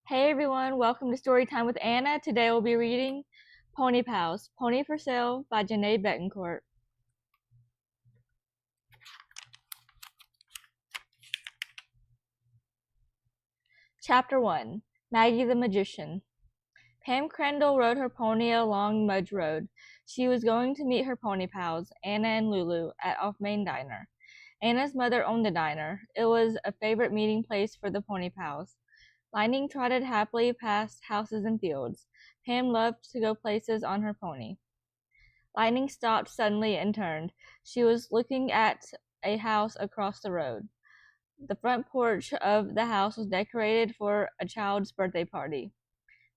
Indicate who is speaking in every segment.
Speaker 1: Hey everyone, welcome to Storytime with Anna. Today we'll be reading Pony Pals, Pony-4-Sale by Janae Betancourt. Chapter 1, Maggie the Magician. Pam Crandall rode her pony along Mudge Road. She was going to meet her pony pals, Anna and Lulu, at Off Main Diner. Anna's mother owned the diner. It was a favorite meeting place for the pony pals. Lightning trotted happily past houses and fields. Pam loved to go places on her pony. Lightning stopped suddenly and turned. She was looking at a house across the road. The front porch of the house was decorated for a child's birthday party.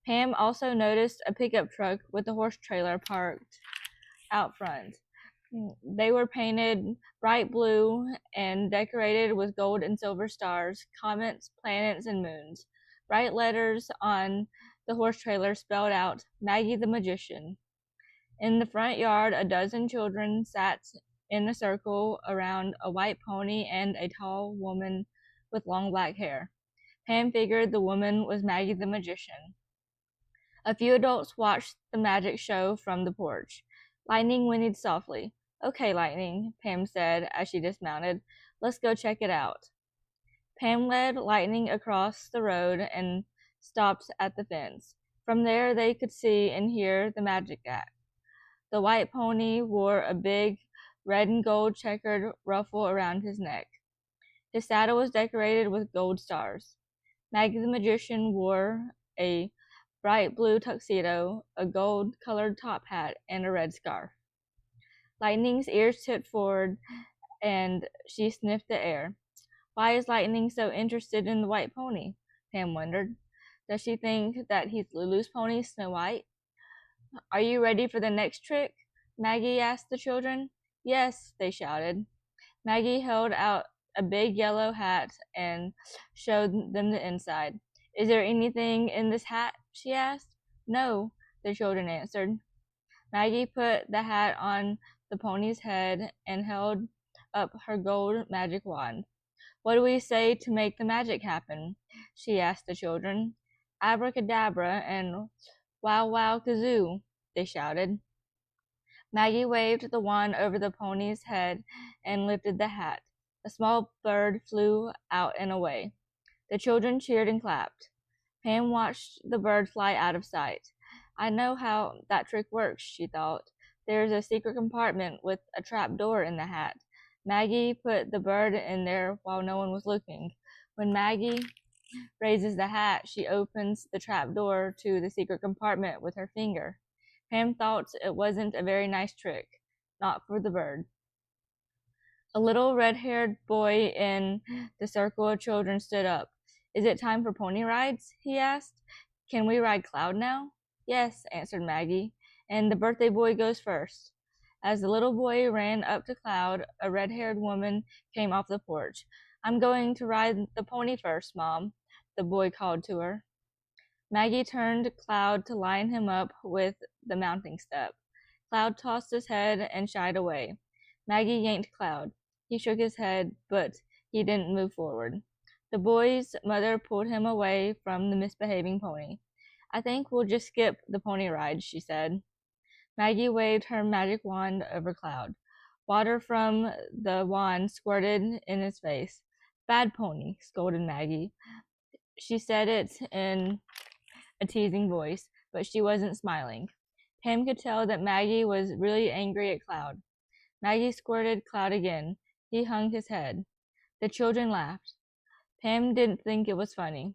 Speaker 1: Pam also noticed a pickup truck with a horse trailer parked out front. They were painted bright blue and decorated with gold and silver stars, comets, planets, and moons. Bright letters on the horse trailer spelled out, Maggie the Magician. In the front yard, a dozen children sat in a circle around a white pony and a tall woman with long black hair. Pam figured the woman was Maggie the Magician. A few adults watched the magic show from the porch. Lightning whinnied softly. Okay, Lightning, Pam said as she dismounted. Let's go check it out. Pam led Lightning across the road and stopped at the fence. From there they could see and hear the magic act. The white pony wore a big red and gold checkered ruffle around his neck. His saddle was decorated with gold stars. Maggie the Magician wore a bright blue tuxedo, a gold-colored top hat, and a red scarf. Lightning's ears tipped forward, and she sniffed the air. Why is Lightning so interested in the white pony? Pam wondered. Does she think that he's Lulu's pony, Snow White? Are you ready for the next trick? Maggie asked the children. Yes, they shouted. Maggie held out a big yellow hat and showed them the inside. Is there anything in this hat? She asked. No, the children answered. Maggie put the hat on the pony's head and held up her gold magic wand. What do we say to make the magic happen? She asked the children. Abracadabra and wow wow kazoo, they shouted. Maggie waved the wand over the pony's head and lifted the hat. A small bird flew out and away. The children cheered and clapped. Pam watched the bird fly out of sight. I know how that trick works, she thought. There's a secret compartment with a trap door in the hat. Maggie put the bird in there while no one was looking. When Maggie raises the hat, she opens the trap door to the secret compartment with her finger. Pam thought it wasn't a very nice trick. Not for the bird. A little red-haired boy in the circle of children stood up. Is it time for pony rides? He asked. Can we ride Cloud now? Yes, answered Maggie, and the birthday boy goes first. As the little boy ran up to Cloud, a red-haired woman came off the porch. I'm going to ride the pony first, Mom, the boy called to her. Maggie turned Cloud to line him up with the mounting step. Cloud tossed his head and shied away. Maggie yanked Cloud. He shook his head, but he didn't move forward. The boy's mother pulled him away from the misbehaving pony. I think we'll just skip the pony ride, she said. Maggie waved her magic wand over Cloud. Water from the wand squirted in his face. Bad pony, scolded Maggie. She said it in a teasing voice, but she wasn't smiling. Pam could tell that Maggie was really angry at Cloud. Maggie squirted Cloud again. He hung his head. The children laughed. Pam didn't think it was funny.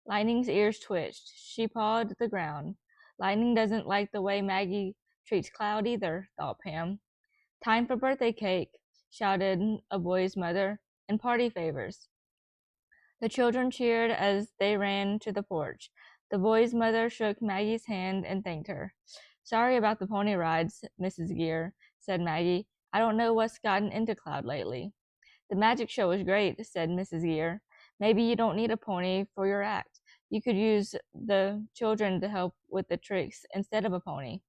Speaker 1: Lightning's ears twitched. She pawed the ground. Lightning doesn't like the way Maggie treats Cloud either, thought Pam. Time for birthday cake, shouted a boy's mother, and party favors. The children cheered as they ran to the porch. The boy's mother shook Maggie's hand and thanked her. Sorry about the pony rides, Mrs. Gear, said Maggie. I don't know what's gotten into Cloud lately. The magic show was great, said Mrs. Gear. Maybe you don't need a pony for your act. You could use the children to help with the tricks instead of a pony.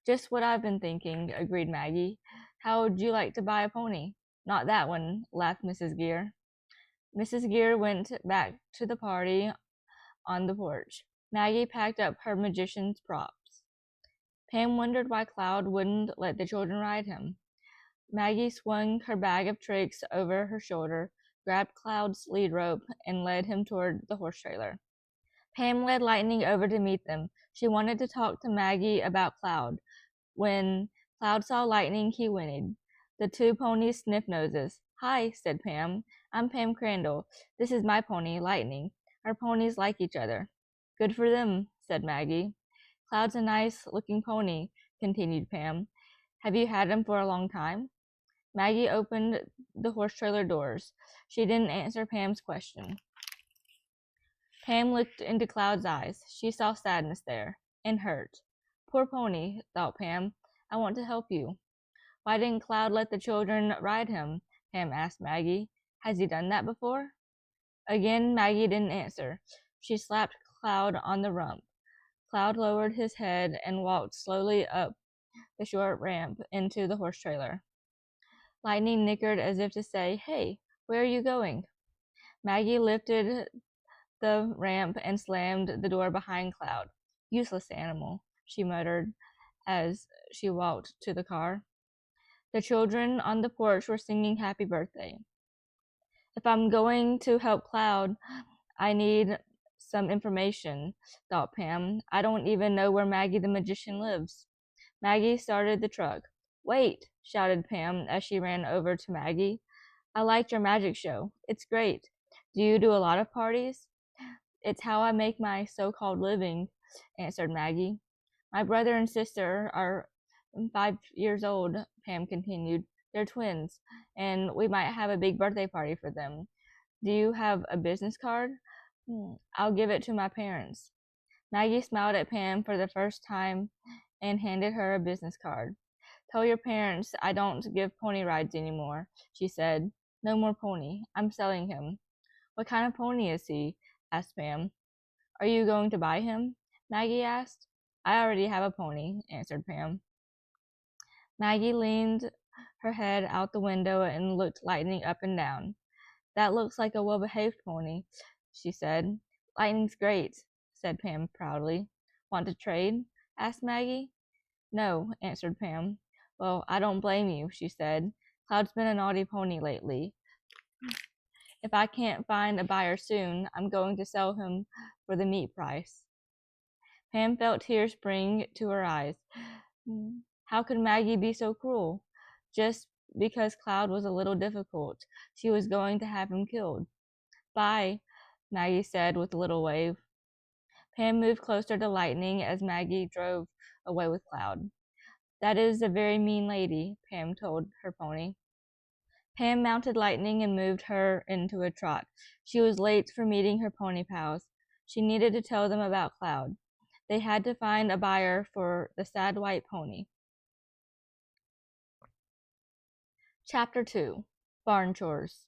Speaker 1: Just what I've been thinking, agreed Maggie. How would you like to buy a pony? Not that one, laughed Mrs. Gear. Mrs. Gear went back to the party on the porch. Maggie packed up her magician's props. Pam wondered why Cloud wouldn't let the children ride him. Maggie swung her bag of tricks over her shoulder, grabbed Cloud's lead rope, and led him toward the horse trailer. Pam led Lightning over to meet them. She wanted to talk to Maggie about Cloud. When Cloud saw Lightning, he whinnied. The two ponies sniffed noses. "Hi," said Pam. "I'm Pam Crandall. This is my pony, Lightning. Our ponies like each other." "Good for them," said Maggie. "Cloud's a nice-looking pony," continued Pam. "Have you had him for a long time?" Maggie opened the horse trailer doors. She didn't answer Pam's question. Pam looked into Cloud's eyes. She saw sadness there, and hurt. "Poor pony," thought Pam. "I want to help you." "Why didn't Cloud let the children ride him?" Pam asked Maggie. "Has he done that before?" Again Maggie didn't answer. She slapped Cloud on the rump. Cloud lowered his head and walked slowly up the short ramp into the horse trailer. Lightning nickered as if to say, "Hey, where are you going?" Maggie lifted the ramp and slammed the door behind Cloud. "Useless animal," she muttered as she walked to the car. The children on the porch were singing happy birthday. "If I'm going to help Cloud, I need some information," thought Pam. "I don't even know where Maggie the magician lives." Maggie started the truck. "Wait!" shouted Pam as she ran over to Maggie. "I liked your magic show. It's great. Do you do a lot of parties?" "It's how I make my so-called living," answered Maggie. "My brother and sister are 5 years old," Pam continued. "They're twins, and we might have a big birthday party for them. Do you have a business card?" "I'll give it to my parents." Maggie smiled at Pam for the first time and handed her a business card. "Tell your parents I don't give pony rides anymore," she said. "No more pony. I'm selling him." "What kind of pony is he?" asked Pam. "Are you going to buy him?" Maggie asked. "I already have a pony," answered Pam. Maggie leaned her head out the window and looked Lightning up and down. "That looks like a well-behaved pony," she said. "Lightning's great," said Pam proudly. "Want to trade?" asked Maggie. "No," answered Pam. "Well, I don't blame you," she said. "Cloud's been a naughty pony lately. If I can't find a buyer soon, I'm going to sell him for the meat price." Pam felt tears spring to her eyes. How could Maggie be so cruel? Just because Cloud was a little difficult, she was going to have him killed. "Bye," Maggie said with a little wave. Pam moved closer to Lightning as Maggie drove away with Cloud. "That is a very mean lady," Pam told her pony. Pam mounted Lightning and moved her into a trot. She was late for meeting her pony pals. She needed to tell them about Cloud. They had to find a buyer for the sad white pony. Chapter 2. Barn Chores.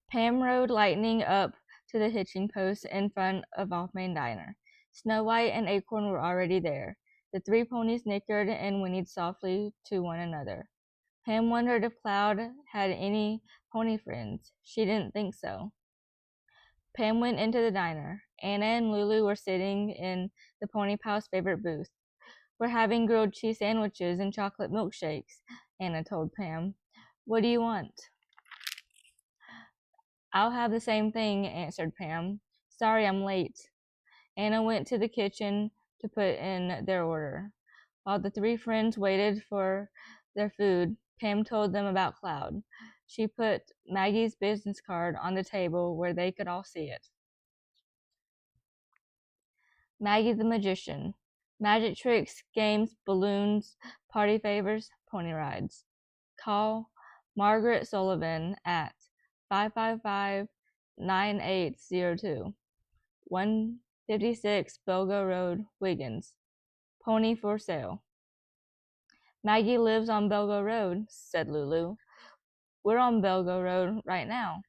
Speaker 1: Pam rode Lightning up to the hitching post in front of Off Main Diner. Snow White and Acorn were already there. The three ponies nickered and whinnied softly to one another. Pam wondered if Cloud had any pony friends. She didn't think so. Pam went into the diner. Anna and Lulu were sitting in the Pony Pal's favorite booth. "We're having grilled cheese sandwiches and chocolate milkshakes," Anna told Pam. "What do you want?" "I'll have the same thing," answered Pam. "Sorry I'm late." Anna went to the kitchen to put in their order. While the three friends waited for their food, Pam told them about Cloud. She put Maggie's business card on the table where they could all see it. Maggie the Magician. Magic tricks, games, balloons, party favors, pony rides. Call Margaret Sullivan at 555-9802, 156 Belgo Road, Wiggins. Pony-4-Sale. "Maggie lives on Belgo Road," said Lulu. "We're on Belgo Road right now."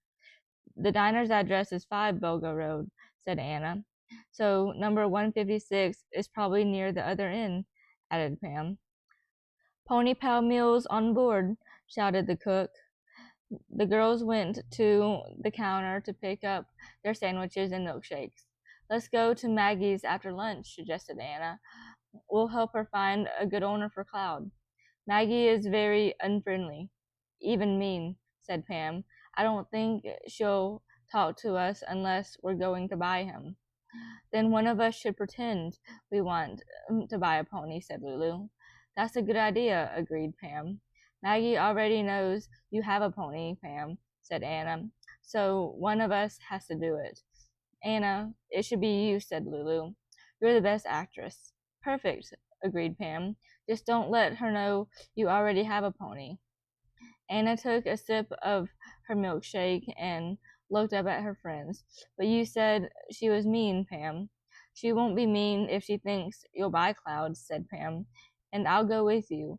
Speaker 1: "The diner's address is 5 Belgo Road," said Anna. "So number 156 is probably near the other end," added Pam. "Pony Pal meals on board," shouted the cook. The girls went to the counter to pick up their sandwiches and milkshakes. Let's go to Maggie's after lunch, suggested Anna. We'll help her find a good owner for Cloud. Maggie is very unfriendly, even mean, said Pam. I don't think she'll talk to us unless we're going to buy him. Then one of us should pretend we want to buy a pony, said Lulu. That's a good idea, agreed Pam. Maggie already knows you have a pony, Pam, said Anna, so one of us has to do it. Anna, it should be you, said Lulu. You're the best actress. Perfect, agreed Pam. Just don't let her know you already have a pony. Anna took a sip of her milkshake and looked up at her friends. But you said she was mean, Pam. She won't be mean if she thinks you'll buy Clouds, said Pam. And I'll go with you.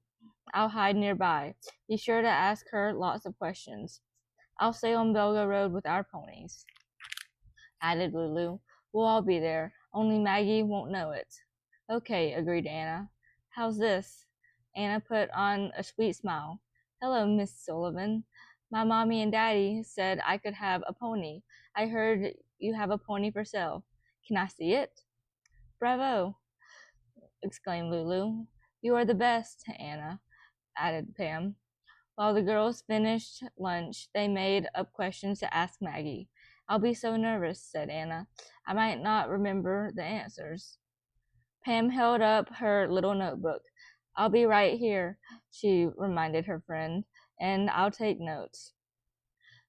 Speaker 1: I'll hide nearby. Be sure to ask her lots of questions. I'll stay on Belga Road with our ponies, added Lulu. We'll all be there, only Maggie won't know it. Okay, agreed Anna. How's this? Anna put on a sweet smile. Hello, Miss Sullivan. My mommy and daddy said I could have a pony. I heard you have a pony for sale. Can I see it? Bravo, exclaimed Lulu. You are the best, Anna, added Pam. While the girls finished lunch, they made up questions to ask Maggie. I'll be so nervous, said Anna. I might not remember the answers. Pam held up her little notebook. I'll be right here, she reminded her friend, and I'll take notes.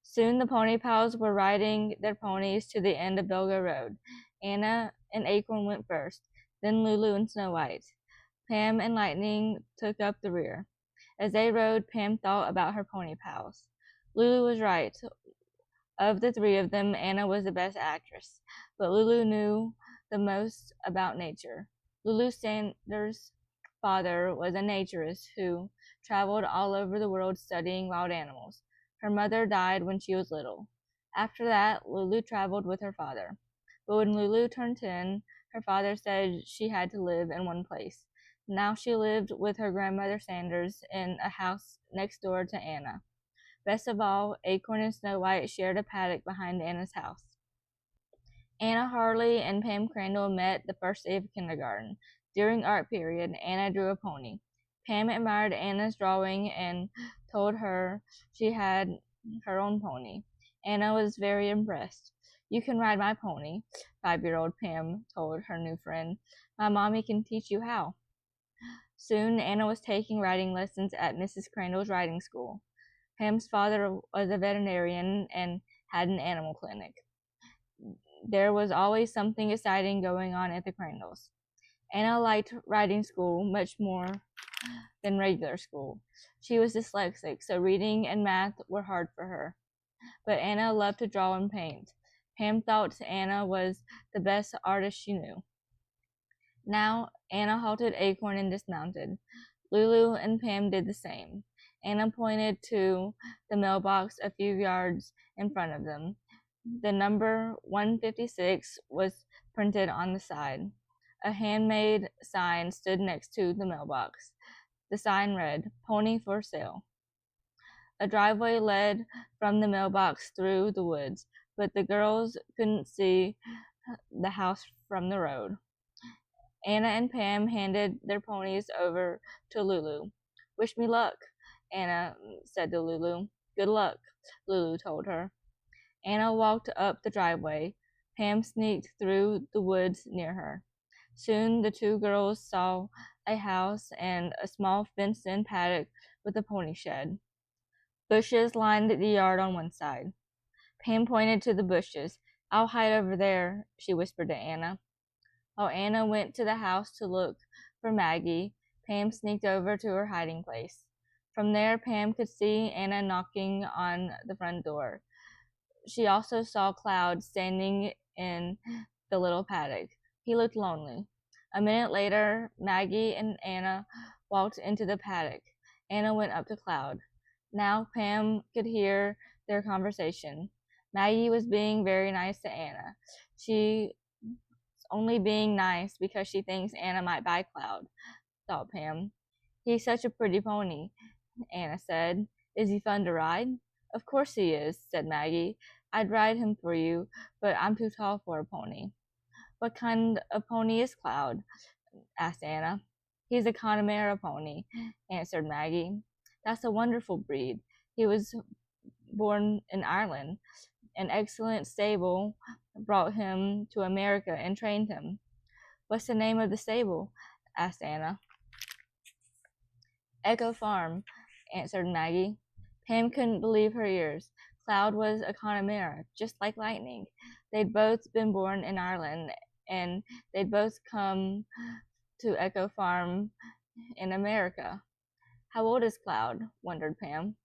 Speaker 1: Soon the pony pals were riding their ponies to the end of Belga Road. Anna and Acorn went first, then Lulu and Snow White. Pam and Lightning took up the rear. As they rode, Pam thought about her pony pals. Lulu was right. Of the three of them, Anna was the best actress, but Lulu knew the most about nature. Lulu Sanders' father was a naturist who traveled all over the world studying wild animals. Her mother died when she was little. After that, Lulu traveled with her father. But when Lulu turned 10, her father said she had to live in one place. Now she lived with her grandmother Sanders in a house next door to Anna. Best of all, Acorn and Snow White shared a paddock behind Anna's house. Anna Harley and Pam Crandall met the first day of kindergarten. During art period, Anna drew a pony. Pam admired Anna's drawing and told her she had her own pony. Anna was very impressed. You can ride my pony, 5-year-old Pam told her new friend. My mommy can teach you how. Soon, Anna was taking riding lessons at Mrs. Crandall's riding school. Pam's father was a veterinarian and had an animal clinic. There was always something exciting going on at the Crandalls. Anna liked riding school much more than regular school. She was dyslexic, so reading and math were hard for her. But Anna loved to draw and paint. Pam thought Anna was the best artist she knew. Now, Anna halted Acorn and dismounted. Lulu and Pam did the same. Anna pointed to the mailbox a few yards in front of them. The number 156 was printed on the side. A handmade sign stood next to the mailbox. The sign read, Pony-4-Sale. A driveway led from the mailbox through the woods, but the girls couldn't see the house from the road. Anna and Pam handed their ponies over to Lulu. Wish me luck, Anna said to Lulu. Good luck, Lulu told her. Anna walked up the driveway. Pam sneaked through the woods near her. Soon the two girls saw a house and a small fenced-in paddock with a pony shed. Bushes lined the yard on one side. Pam pointed to the bushes. I'll hide over there, she whispered to Anna. While Anna went to the house to look for Maggie, Pam sneaked over to her hiding place. From there, Pam could see Anna knocking on the front door. She also saw Cloud standing in the little paddock. He looked lonely. A minute later, Maggie and Anna walked into the paddock. Anna went up to Cloud. Now Pam could hear their conversation. Maggie was being very nice to Anna. She's only being nice because she thinks Anna might buy Cloud, thought Pam. He's such a pretty pony, Anna said. Is he fun to ride? Of course he is, said Maggie. I'd ride him for you, but I'm too tall for a pony. What kind of pony is Cloud? Asked Anna. He's a Connemara pony, answered Maggie. That's a wonderful breed. He was born in Ireland. An excellent stable brought him to America and trained him. What's the name of the stable? Asked Anna. Echofarm, answered Maggie. Pam couldn't believe her ears. Cloud was a Connemara, just like Lightning. They'd both been born in Ireland, and they'd both come to Echofarm in America. How old is Cloud? Wondered Pam.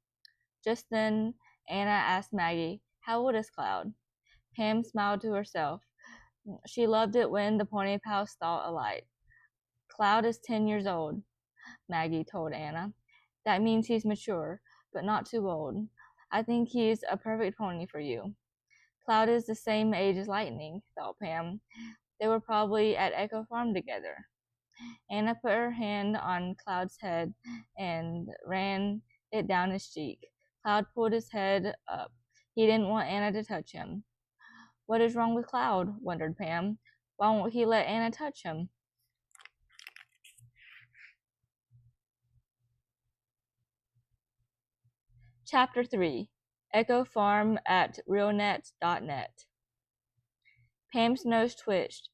Speaker 1: Just then, Anna asked Maggie, how old is Cloud? Pam smiled to herself. She loved it when the pony pals thought alike. Cloud is 10 years old, Maggie told Anna. That means he's mature, but not too old. I think he's a perfect pony for you. Cloud is the same age as Lightning, thought Pam. They were probably at Echo Farm together. Anna put her hand on Cloud's head and ran it down his cheek. Cloud pulled his head up. He didn't want Anna to touch him. What is wrong with Cloud? Wondered Pam. Why won't he let Anna touch him? Chapter 3 Echo Farm at realnet.net. Pam's nose twitched.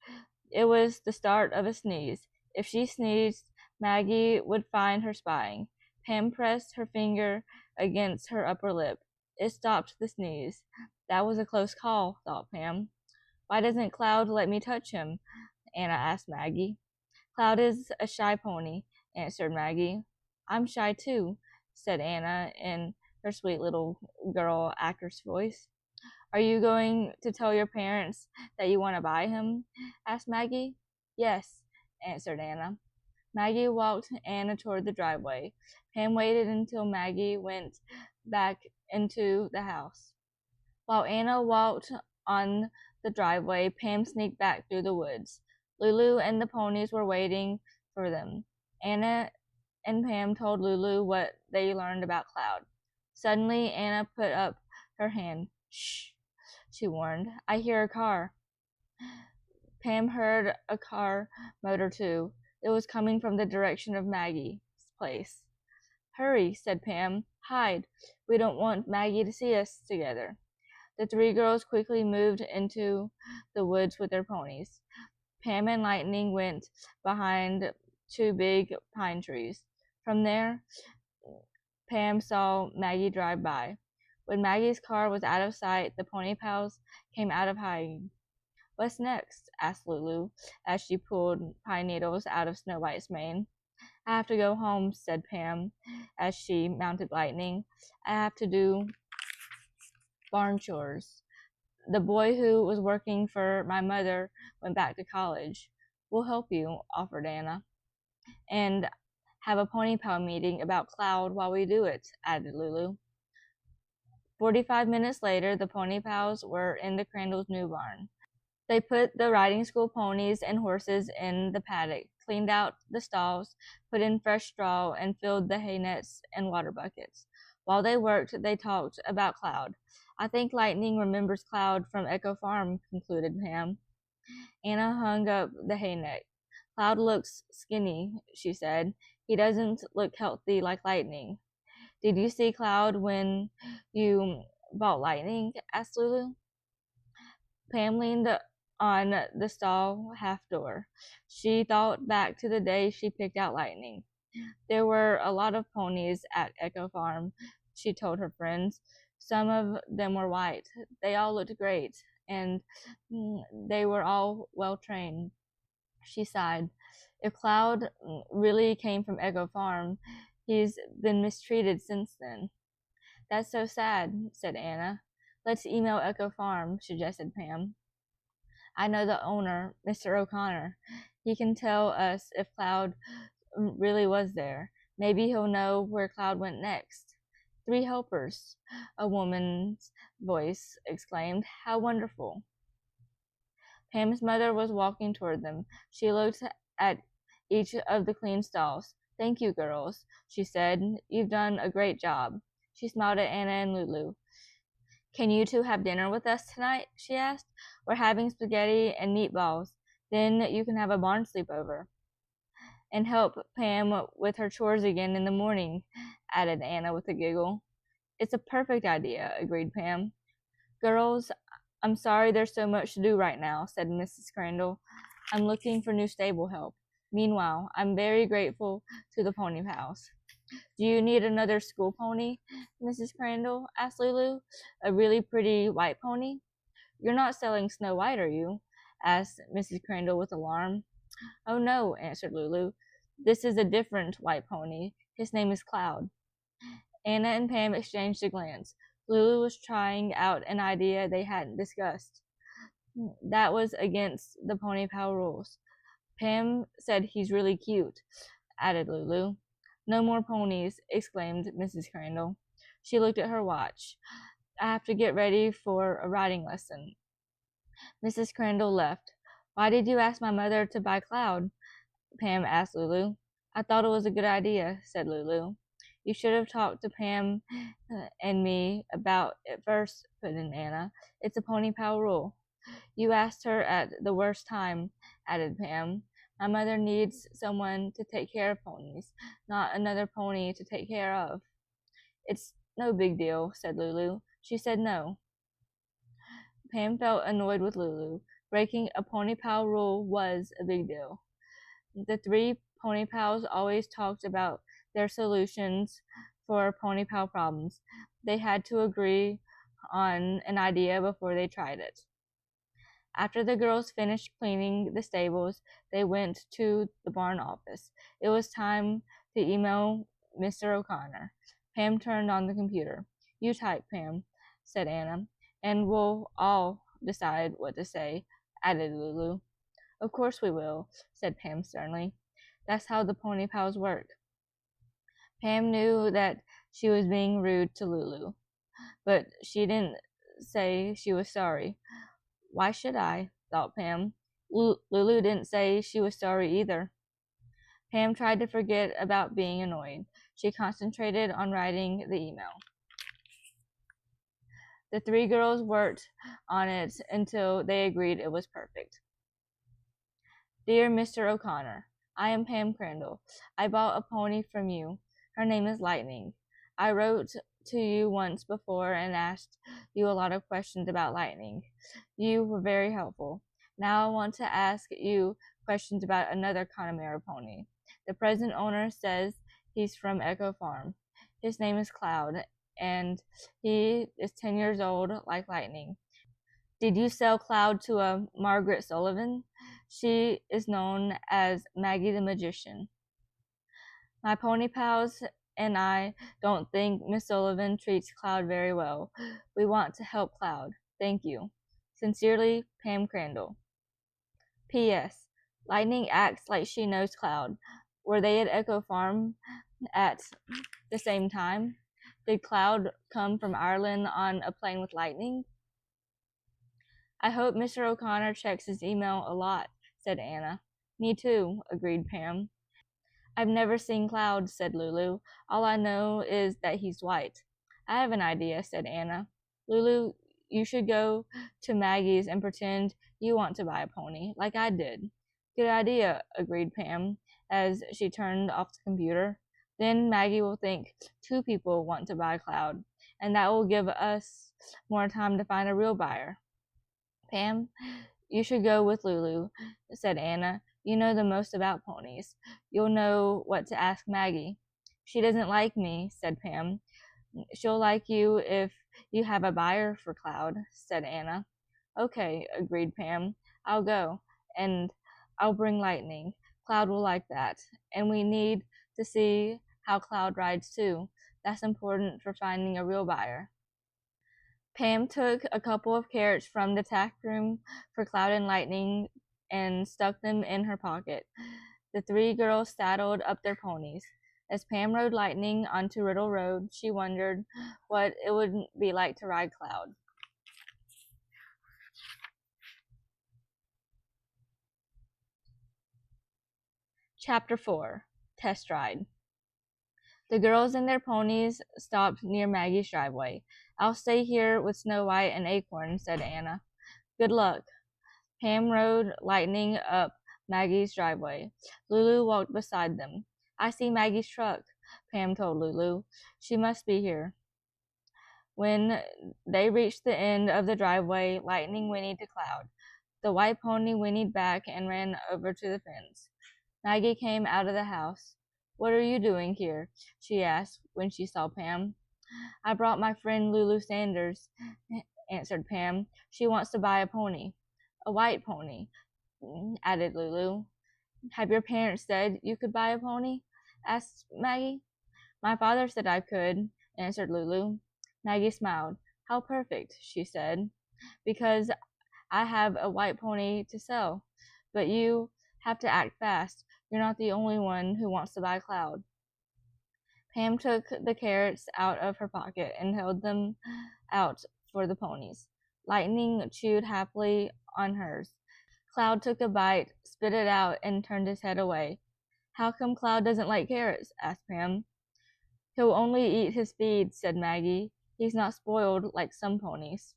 Speaker 1: It was the start of a sneeze. If she sneezed, Maggie would find her spying. Pam pressed her finger against her upper lip. It stopped the sneeze. That was a close call, thought Pam. Why doesn't Cloud let me touch him? Anna asked Maggie. Cloud is a shy pony, answered Maggie. I'm shy too, said Anna in her sweet little girl actress voice. Are you going to tell your parents that you want to buy him? Asked Maggie. Yes, answered Anna. Maggie walked Anna toward the driveway. Pam waited until Maggie went back into the house. While Anna walked on the driveway, Pam sneaked back through the woods. Lulu and the ponies were waiting for them. Anna and Pam told Lulu what they learned about Cloud. Suddenly, Anna put up her hand. Shh, she warned. I hear a car. Pam heard a car motor too. It was coming from the direction of Maggie's place. Hurry, said Pam. Hide. We don't want Maggie to see us together. The three girls quickly moved into the woods with their ponies. Pam and Lightning went behind two big pine trees. From there, Pam saw Maggie drive by. When Maggie's car was out of sight, the pony pals came out of hiding. What's next? Asked Lulu as she pulled pine needles out of Snow White's mane. I have to go home, said Pam as she mounted Lightning. I have to do barn chores. The boy who was working for my mother went back to college. We'll help you, offered Anna. And have a pony pal meeting about Cloud while we do it, added Lulu. 45 minutes later, the pony pals were in the Crandall's new barn. They put the riding school ponies and horses in the paddock, cleaned out the stalls, put in fresh straw, and filled the hay nets and water buckets. While they worked, they talked about Cloud. I think Lightning remembers Cloud from Echo Farm, concluded Pam. Anna hung up the hay net. Cloud looks skinny, she said. He doesn't look healthy like Lightning. Did you see Cloud when you bought Lightning? Asked Lulu. Pam leaned on the stall half door. She thought back to the day she picked out Lightning. There were a lot of ponies at Echo Farm, she told her friends. Some of them were white. They all looked great, and they were all well trained. She sighed. If Cloud really came from Echo Farm, he's been mistreated since then. That's so sad, said Anna. Let's email Echo Farm, suggested Pam. I know the owner, Mr. O'Connor. He can tell us if Cloud really was there. Maybe he'll know where Cloud went next. 3 helpers, a woman's voice exclaimed. How wonderful. Pam's mother was walking toward them. She looked at each of the clean stalls. Thank you, girls, she said. You've done a great job. She smiled at Anna and Lulu. Can you two have dinner with us tonight? She asked. We're having spaghetti and meatballs. Then you can have a barn sleepover. And help Pam with her chores again in the morning, added Anna with a giggle. It's a perfect idea, agreed Pam. Girls, I'm sorry there's so much to do right now, said Mrs. Crandall. I'm looking for new stable help. Meanwhile, I'm very grateful to the pony pals. Do you need another school pony, Mrs. Crandall? Asked Lulu. A really pretty white pony? You're not selling Snow White, are you? Asked Mrs. Crandall with alarm. Oh no, answered Lulu. This is a different white pony. His name is Cloud. Anna and Pam exchanged a glance. Lulu was trying out an idea they hadn't discussed. That was against the Pony Pal rules. Pam said he's really cute, added Lulu. No more ponies, exclaimed Mrs. Crandall. She looked at her watch. I have to get ready for a riding lesson. Mrs. Crandall left. Why did you ask my mother to buy Cloud? Pam asked Lulu. I thought it was a good idea, said Lulu. You should have talked to Pam and me about it first, put in Anna. It's a pony pal rule. You asked her at the worst time, added Pam. My mother needs someone to take care of ponies, not another pony to take care of. It's no big deal, said Lulu. She said no. Pam felt annoyed with Lulu. Breaking a pony pal rule was a big deal. The three pony pals always talked about their solutions for pony pal problems. They had to agree on an idea before they tried it. After the girls finished cleaning the stables, they went to the barn office. It was time to email Mr. O'Connor. Pam turned on the computer. You type, Pam, said Anna, and we'll all decide what to say, added Lulu. Of course we will, said Pam sternly. That's how the pony pals work. Pam knew that she was being rude to Lulu, but she didn't say she was sorry. Why should I? Thought Pam. Lulu didn't say she was sorry either. Pam tried to forget about being annoyed. She concentrated on writing the email. The three girls worked on it until they agreed it was perfect. Dear Mr. O'Connor, I am Pam Crandall. I bought a pony from you. Her name is Lightning. I wrote to you once before and asked you a lot of questions about Lightning. You were very helpful. Now I want to ask you questions about another Connemara pony. The present owner says he's from Echofarm. His name is Cloud, and he is 10 years old, like Lightning. Did you sell Cloud to a Margaret Sullivan? She is known as Maggie the Magician. My pony pals and I don't think Miss Sullivan treats Cloud very well. We want to help Cloud. Thank you. Sincerely, Pam Crandall. P.S. Lightning acts like she knows Cloud. Were they at Echofarm at the same time? Did Cloud come from Ireland on a plane with Lightning? I hope Mr. O'Connor checks his email a lot, said Anna. Me too, agreed Pam. I've never seen Cloud, said Lulu. All I know is that he's white. I have an idea, said Anna. Lulu, you should go to Maggie's and pretend you want to buy a pony, like I did. Good idea, agreed Pam, as she turned off the computer. Then Maggie will think 2 people want to buy Cloud, and that will give us more time to find a real buyer. Pam, you should go with Lulu, said Anna. You know the most about ponies. You'll know what to ask Maggie. She doesn't like me, said Pam. She'll like you if you have a buyer for Cloud, said Anna. Okay, agreed Pam. I'll go, and I'll bring Lightning. Cloud will like that, and we need to see how Cloud rides too. That's important for finding a real buyer. Pam took a couple of carrots from the tack room for Cloud and Lightning and stuck them in her pocket. The 3 girls saddled up their ponies. As Pam rode Lightning onto Riddle Road, she wondered what it would be like to ride Cloud. Chapter 4. Test Ride. The girls and their ponies stopped near Maggie's driveway. I'll stay here with Snow White and Acorn, said Anna. Good luck. Pam rode Lightning up Maggie's driveway. Lulu walked beside them. I see Maggie's truck, Pam told Lulu. She must be here. When they reached the end of the driveway, Lightning whinnied to Cloud. The white pony whinnied back and ran over to the fence. Maggie came out of the house. What are you doing here? She asked when she saw Pam. I brought my friend Lulu Sanders, answered Pam. She wants to buy a pony. A white pony, added Lulu. Have your parents said you could buy a pony? Asked Maggie. My father said I could, answered Lulu. Maggie smiled. How perfect, she said, because I have a white pony to sell. But you have to act fast. You're not the only one who wants to buy Cloud. Pam took the carrots out of her pocket and held them out for the ponies. Lightning chewed happily on hers. Cloud took a bite, spit it out, and turned his head away. How come Cloud doesn't like carrots? Asked Pam. He'll only eat his feed, said Maggie. He's not spoiled like some ponies.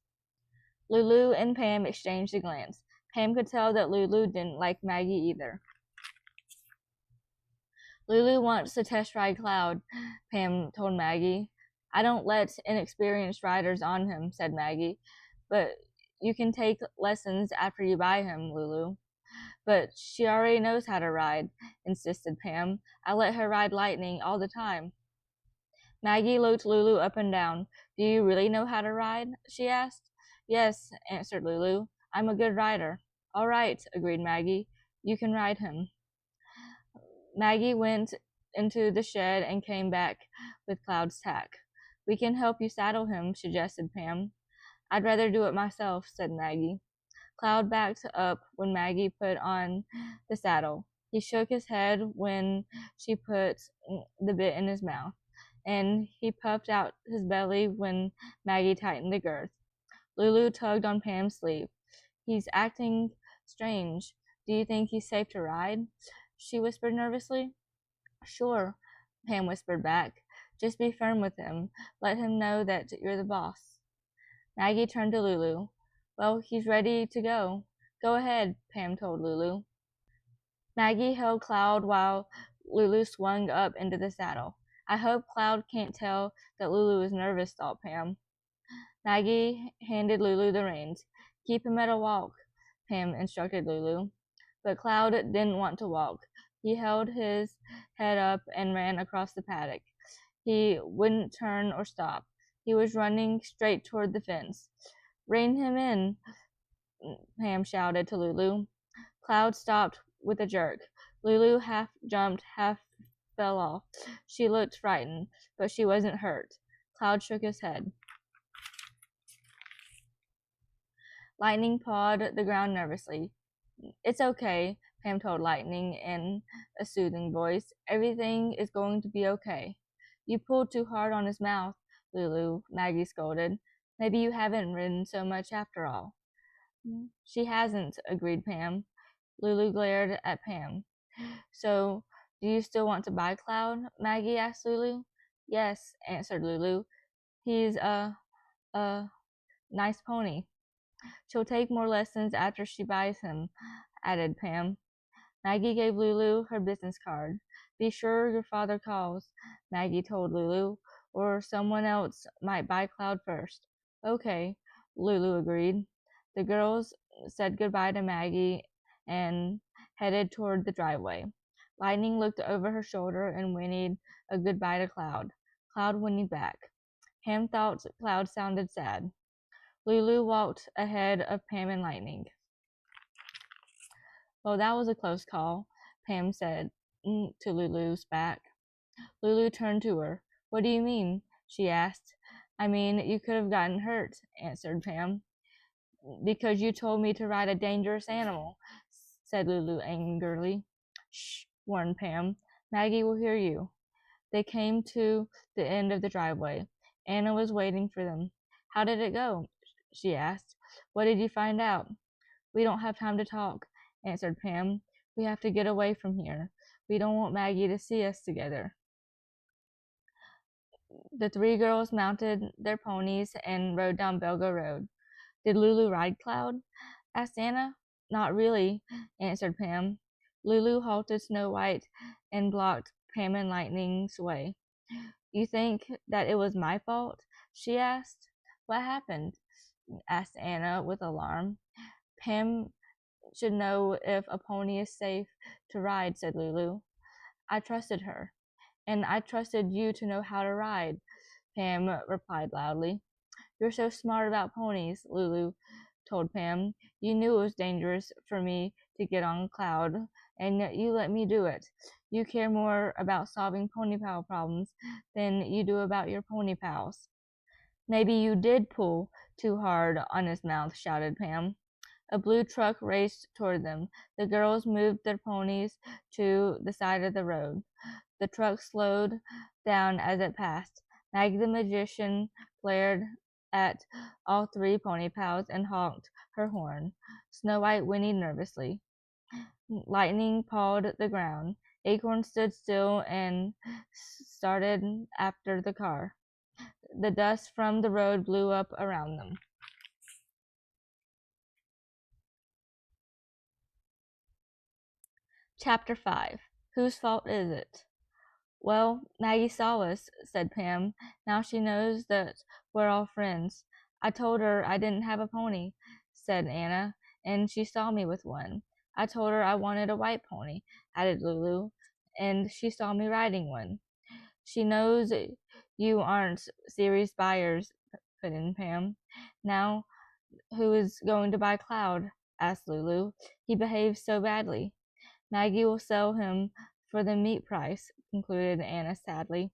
Speaker 1: Lulu and Pam exchanged a glance. Pam could tell that Lulu didn't like Maggie either. Lulu wants to test ride Cloud, Pam told Maggie. I don't let inexperienced riders on him, said Maggie. But you can take lessons after you buy him, Lulu. But she already knows how to ride, insisted Pam. I let her ride Lightning all the time. Maggie looked Lulu up and down. Do you really know how to ride? She asked. Yes, answered Lulu. I'm a good rider. All right, agreed Maggie. You can ride him. Maggie went into the shed and came back with Cloud's tack. We can help you saddle him, suggested Pam. I'd rather do it myself, said Maggie. Cloud backed up when Maggie put on the saddle. He shook his head when she put the bit in his mouth, and he puffed out his belly when Maggie tightened the girth. Lulu tugged on Pam's sleeve. He's acting strange. Do you think he's safe to ride? She whispered nervously. Sure, Pam whispered back. Just be firm with him. Let him know that you're the boss. Maggie turned to Lulu. Well, he's ready to go. Go ahead, Pam told Lulu. Maggie held Cloud while Lulu swung up into the saddle. I hope Cloud can't tell that Lulu is nervous, thought Pam. Maggie handed Lulu the reins. Keep him at a walk, Pam instructed Lulu. But Cloud didn't want to walk. He held his head up and ran across the paddock. He wouldn't turn or stop. He was running straight toward the fence. Rein him in, Pam shouted to Lulu. Cloud stopped with a jerk. Lulu half jumped, half fell off. She looked frightened, but she wasn't hurt. Cloud shook his head. Lightning pawed the ground nervously. It's okay, Pam told Lightning in a soothing voice. Everything is going to be okay. You pulled too hard on his mouth, Lulu, Maggie scolded. Maybe you haven't ridden so much after all. She hasn't, agreed Pam. Lulu glared at Pam. So, do you still want to buy Cloud? Maggie asked Lulu. Yes, answered Lulu. He's a nice pony. She'll take more lessons after she buys him, added Pam. Maggie gave Lulu her business card. Be sure your father calls, Maggie told Lulu, or someone else might buy Cloud first. Okay, Lulu agreed. The girls said goodbye to Maggie and headed toward the driveway. Lightning looked over her shoulder and whinnied a goodbye to Cloud. Cloud whinnied back. Pam thought Cloud sounded sad. Lulu walked ahead of Pam and Lightning. Well, that was a close call, Pam said to Lulu's back. Lulu turned to her. What do you mean? She asked. I mean, you could have gotten hurt, answered Pam. Because you told me to ride a dangerous animal, said Lulu angrily. Shh, warned Pam. Maggie will hear you. They came to the end of the driveway. Anna was waiting for them. How did it go? She asked. What did you find out? We don't have time to talk, answered Pam. We have to get away from here. We don't want Maggie to see us together. The three girls mounted their ponies and rode down Belgo Road. Did Lulu ride Cloud? Asked Anna. Not really, answered Pam. Lulu halted Snow White and blocked Pam and Lightning's way. You think that it was my fault? She asked. What happened? Asked Anna with alarm. Pam should know if a pony is safe to ride, said Lulu. I trusted her, and I trusted you to know how to ride, Pam replied loudly. You're so smart about ponies, Lulu told Pam. You knew it was dangerous for me to get on Cloud, and yet you let me do it. You care more about solving pony pal problems than you do about your pony pals. Maybe you did pull too hard on his mouth, shouted Pam. A blue truck raced toward them. The girls moved their ponies to the side of the road. The truck slowed down as it passed. Maggie the magician glared at all three pony pals and honked her horn. Snow White whinnied nervously. Lightning pawed the ground. Acorn stood still and started after the car. The dust from the road blew up around them. Chapter 5. Whose fault is it? Well, Maggie saw us, said Pam. Now she knows that we're all friends. I told her I didn't have a pony, said Anna, and she saw me with one. I told her I wanted a white pony, added Lulu, and she saw me riding one. She knows you aren't serious buyers, put in Pam. Now, who is going to buy Cloud? Asked Lulu. He behaves so badly. Maggie will sell him for the meat price, concluded Anna sadly.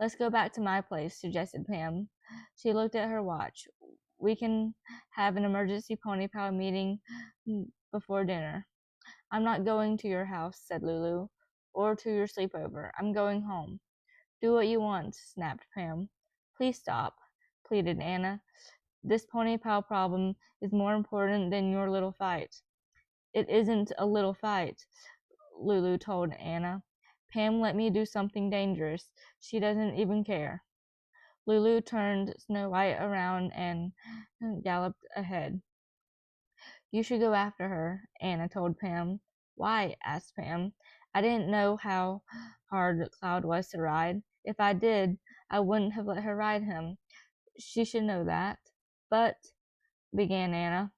Speaker 1: Let's go back to my place, suggested Pam. She looked at her watch. We can have an emergency pony pal meeting before dinner. I'm not going to your house, said Lulu, or to your sleepover. I'm going home. Do what you want, snapped Pam. Please stop, pleaded Anna. This pony pal problem is more important than your little fight. It isn't a little fight, Lulu told Anna. Pam let me do something dangerous. She doesn't even care. Lulu turned Snow White around and galloped ahead. You should go after her, Anna told Pam. Why? Asked Pam. I didn't know how hard Cloud was to ride. If I did, I wouldn't have let her ride him. She should know that. But, began Anna.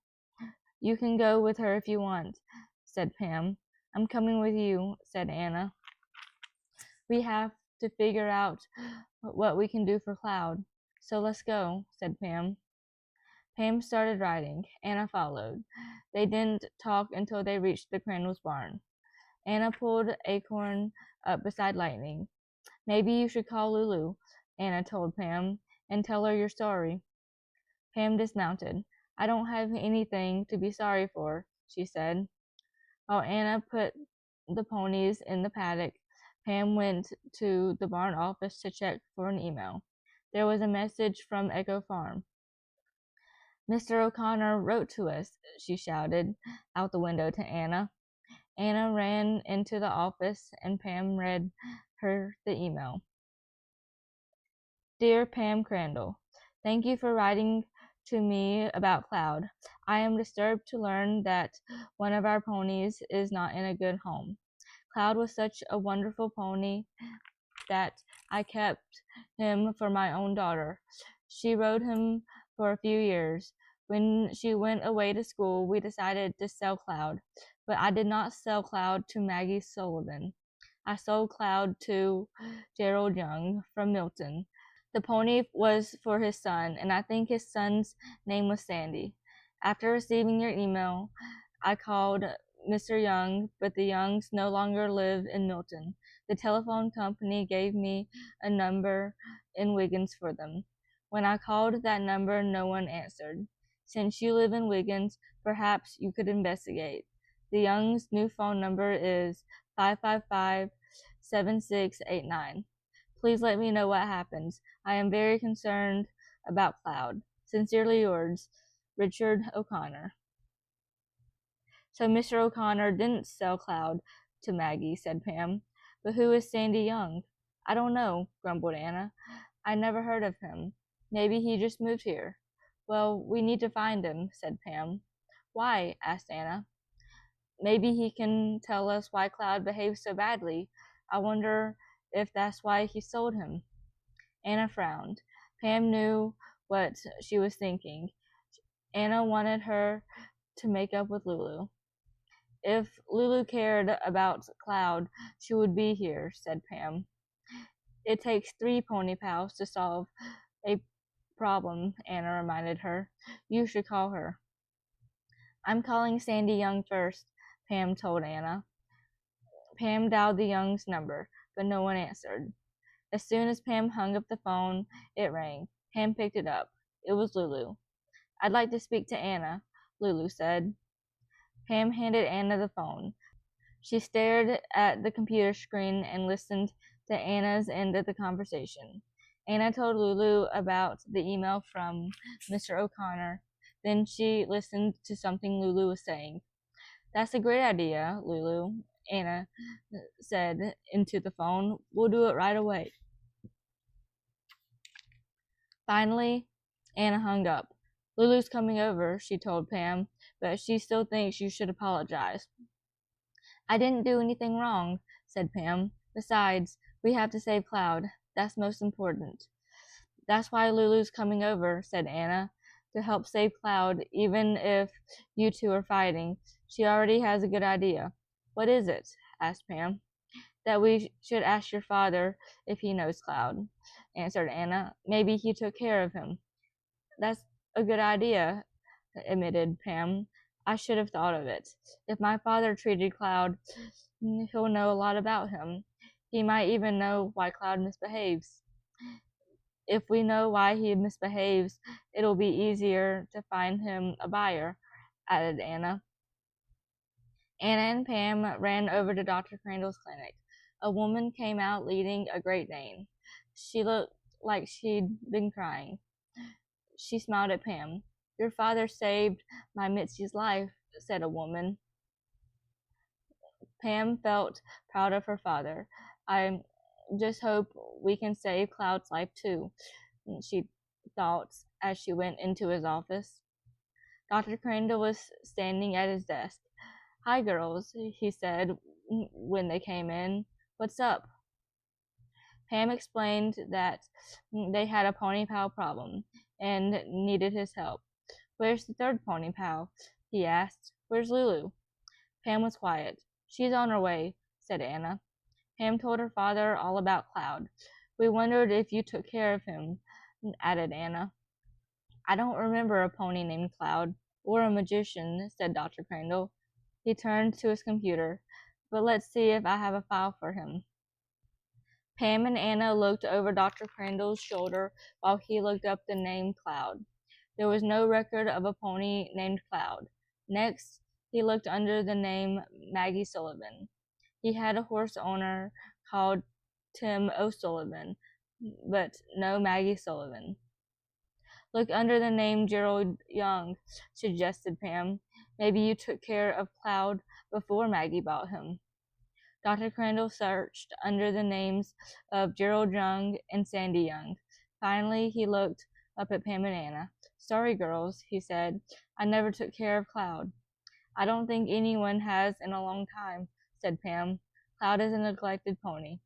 Speaker 1: You can go with her if you want, said Pam. I'm coming with you, said Anna. We have to figure out what we can do for Cloud. So let's go, said Pam. Pam started riding. Anna followed. They didn't talk until they reached the Crandall's barn. Anna pulled Acorn up beside Lightning. Maybe you should call Lulu, Anna told Pam, and tell her your story. Pam dismounted. I don't have anything to be sorry for, she said. While Anna put the ponies in the paddock, Pam went to the barn office to check for an email. There was a message from Echofarm. Mr. O'Connor wrote to us, she shouted out the window to Anna. Anna ran into the office and Pam read her the email. Dear Pam Crandall, thank you for writing to me about Cloud. I am disturbed to learn that one of our ponies is not in a good home. Cloud was such a wonderful pony that I kept him for my own daughter. She rode him for a few years. When she went away to school, we decided to sell Cloud, but I did not sell Cloud to Maggie Sullivan. I sold Cloud to Gerald Young from Milton. The pony was for his son, and I think his son's name was Sandy. After receiving your email, I called Mr. Young, but the Youngs no longer live in Milton. The telephone company gave me a number in Wiggins for them. When I called that number, no one answered. Since you live in Wiggins, perhaps you could investigate. The Youngs' new phone number is 555-7689. Please let me know what happens. I am very concerned about Cloud. Sincerely yours, Richard O'Connor. So Mr. O'Connor didn't sell Cloud to Maggie, said Pam. But who is Sandy Young? I don't know, grumbled Anna. I never heard of him. Maybe he just moved here. Well, we need to find him, said Pam. Why? Asked Anna. Maybe he can tell us why Cloud behaves so badly. I wonder if that's why he sold him. Anna frowned. Pam knew what she was thinking. Anna wanted her to make up with Lulu. If Lulu cared about Cloud, she would be here, said Pam. It takes 3 pony pals to solve a problem, Anna reminded her. You should call her. I'm calling Sandy Young first, Pam told Anna. Pam dialed the Young's number, but no one answered. As soon as Pam hung up the phone, it rang. Pam picked it up. It was Lulu. I'd like to speak to Anna, Lulu said. Pam handed Anna the phone. She stared at the computer screen and listened to Anna's end of the conversation. Anna told Lulu about the email from Mr. O'Connor. Then she listened to something Lulu was saying. That's a great idea, Lulu, Anna said into the phone. We'll do it right away. Finally, Anna hung up. Lulu's coming over, she told Pam, but she still thinks you should apologize. I didn't do anything wrong, said Pam. Besides, we have to save Cloud. That's most important. That's why Lulu's coming over, said Anna, to help save Cloud, even if you two are fighting. She already has a good idea. What is it? Asked Pam. That we should ask your father if he knows Cloud, answered Anna. Maybe he took care of him. That's a good idea, admitted Pam. I should have thought of it. If my father treated Cloud, he'll know a lot about him. He might even know why Cloud misbehaves. If we know why he misbehaves, it'll be easier to find him a buyer, added Anna. Anna and Pam ran over to Dr. Crandall's clinic. A woman came out leading a Great Dane. She looked like she'd been crying. She smiled at Pam. Your father saved my Mitzi's life, said a woman. Pam felt proud of her father. I just hope we can save Cloud's life too, she thought as she went into his office. Dr. Crandall was standing at his desk. Hi, girls, he said when they came in. What's up? Pam explained that they had a pony pal problem and needed his help. Where's the third pony pal? He asked. Where's Lulu? Pam was quiet. She's on her way, said Anna. Pam told her father all about Cloud. We wondered if you took care of him, added Anna. I don't remember a pony named Cloud, or a magician, said Dr. Crandall. He turned to his computer. But let's see if I have a file for him. Pam and Anna looked over Dr. Crandall's shoulder while he looked up the name Cloud. There was no record of a pony named Cloud. Next, he looked under the name Maggie Sullivan. He had a horse owner called Tim O'Sullivan, but no Maggie Sullivan. Look under the name Gerald Young, suggested Pam. Maybe you took care of Cloud before Maggie bought him. Dr. Crandall searched under the names of Gerald Young and Sandy Young. Finally, he looked up at Pam and Anna. Sorry, girls, he said. I never took care of Cloud. I don't think anyone has in a long time, said Pam. Cloud is a neglected pony.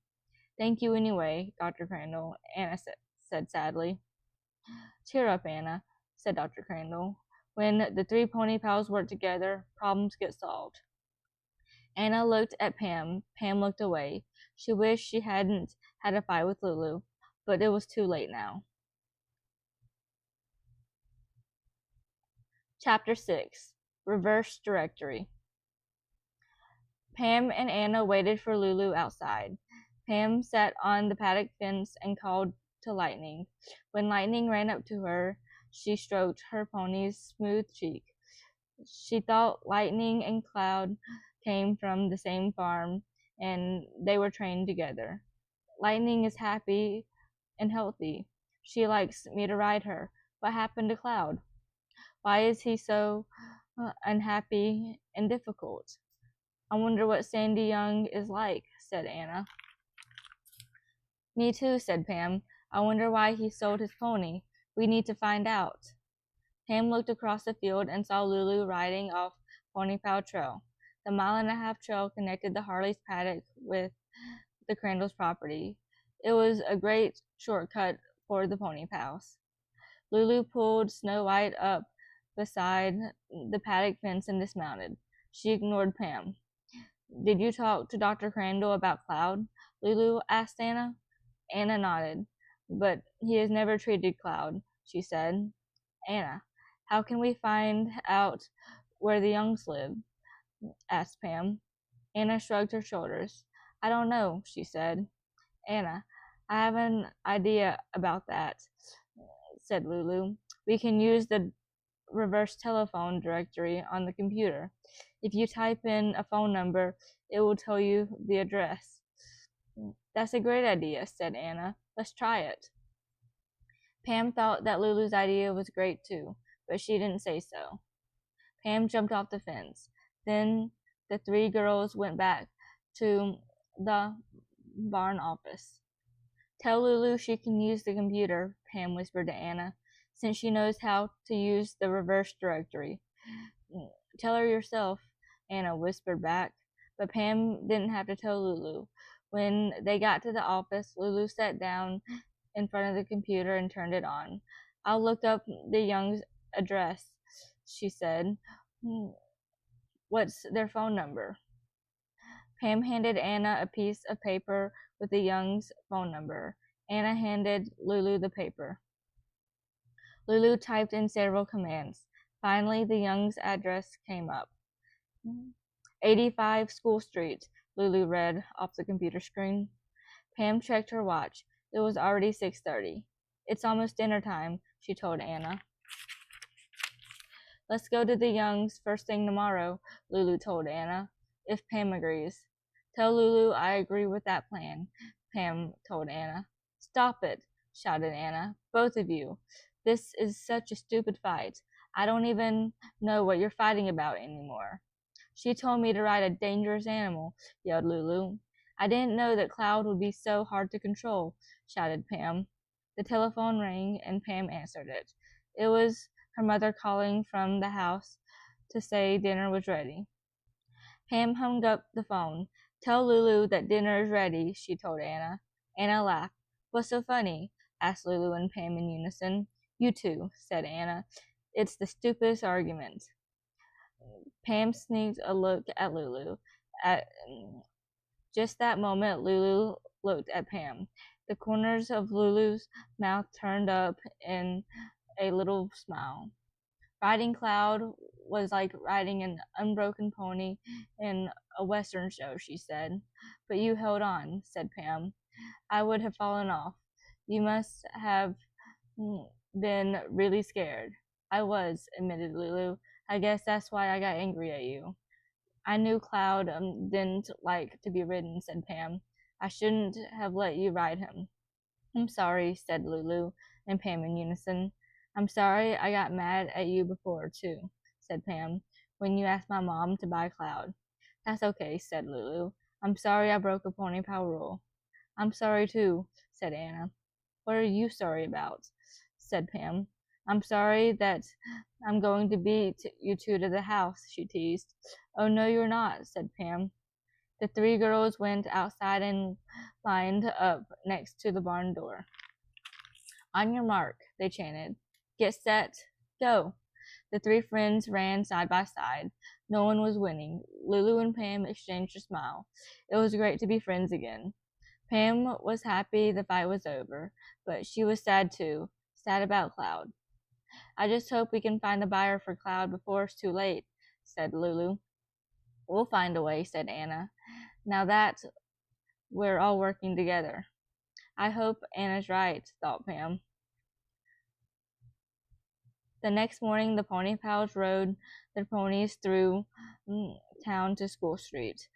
Speaker 1: Thank you anyway, Dr. Crandall, Anna said sadly. Cheer up, Anna, said Dr. Crandall. When the 3 pony pals work together, problems get solved. Anna looked at Pam. Pam looked away. She wished she hadn't had a fight with Lulu, but it was too late now. Chapter 6. Reverse Directory. Pam and Anna waited for Lulu outside. Pam sat on the paddock fence and called to Lightning. When Lightning ran up to her, she stroked her pony's smooth cheek. She thought Lightning and Cloud came from the same farm, and they were trained together. Lightning is happy and healthy. She likes me to ride her. What happened to Cloud? Why is he so unhappy and difficult? I wonder what Sandy Young is like, said Anna. Me too, said Pam. I wonder why he sold his pony. We need to find out. Pam looked across the field and saw Lulu riding off Pony-4-Sale Trail. The mile-and-a-half trail connected the Harley's paddock with the Crandall's property. It was a great shortcut for the pony pals. Lulu pulled Snow White up beside the paddock fence and dismounted. She ignored Pam. Did you talk to Dr. Crandall about Cloud? Lulu asked Anna. Anna nodded. But he has never treated Cloud, she said. Anna, how can we find out where the Youngs live? Asked Pam. Anna shrugged her shoulders. I don't know, she said. Anna, I have an idea about that, said Lulu. We can use the reverse telephone directory on the computer. If you type in a phone number, it will tell you the address. That's a great idea, said Anna. Let's try it. Pam thought that Lulu's idea was great too, but she didn't say so. Pam jumped off the fence. Then the three girls went back to the barn office. Tell Lulu she can use the computer, Pam whispered to Anna, since she knows how to use the reverse directory. Tell her yourself, Anna whispered back, but Pam didn't have to tell Lulu. When they got to the office, Lulu sat down in front of the computer and turned it on. I'll look up the Young's address, she said. What's their phone number? Pam handed Anna a piece of paper with the Young's phone number. Anna handed Lulu the paper. Lulu typed in several commands. Finally, the Young's address came up. 85 School Street, Lulu read off the computer screen. Pam checked her watch. It was already 6:30. It's almost dinner time, she told Anna. Let's go to the Youngs first thing tomorrow, Lulu told Anna, if Pam agrees. Tell Lulu I agree with that plan, Pam told Anna. Stop it, shouted Anna. Both of you. This is such a stupid fight. I don't even know what you're fighting about anymore. She told me to ride a dangerous animal, yelled Lulu. I didn't know that Cloud would be so hard to control, shouted Pam. The telephone rang and Pam answered it. It was her mother calling from the house to say dinner was ready. Pam hung up the phone. Tell Lulu that dinner is ready, she told Anna. Anna laughed. What's so funny? Asked Lulu and Pam in unison. You too, said Anna. It's the stupidest argument. Pam sneaked a look at Lulu. At just that moment, Lulu looked at Pam. The corners of Lulu's mouth turned up in a little smile. Riding Cloud was like riding an unbroken pony in a western show, she said. But you held on, said Pam. I would have fallen off. You must have been really scared. I was, admitted Lulu. I guess that's why I got angry at you. I knew Cloud didn't like to be ridden, said Pam. I shouldn't have let you ride him. I'm sorry, said Lulu and Pam in unison. I'm sorry I got mad at you before, too, said Pam, when you asked my mom to buy Cloud. That's okay, said Lulu. I'm sorry I broke a pony pal rule. I'm sorry, too, said Anna. What are you sorry about? Said Pam. I'm sorry that I'm going to beat you two to the house, she teased. Oh, no, you're not, said Pam. The three girls went outside and lined up next to the barn door. On your mark, they chanted. Get set, go. The three friends ran side by side. No one was winning. Lulu and Pam exchanged a smile. It was great to be friends again. Pam was happy the fight was over, but she was sad too, sad about Cloud. I just hope we can find a buyer for Cloud before it's too late, said Lulu. We'll find a way, said Anna. Now that we're all working together. I hope Anna's right, thought Pam. The next morning, the pony pals rode their ponies through town to School Street.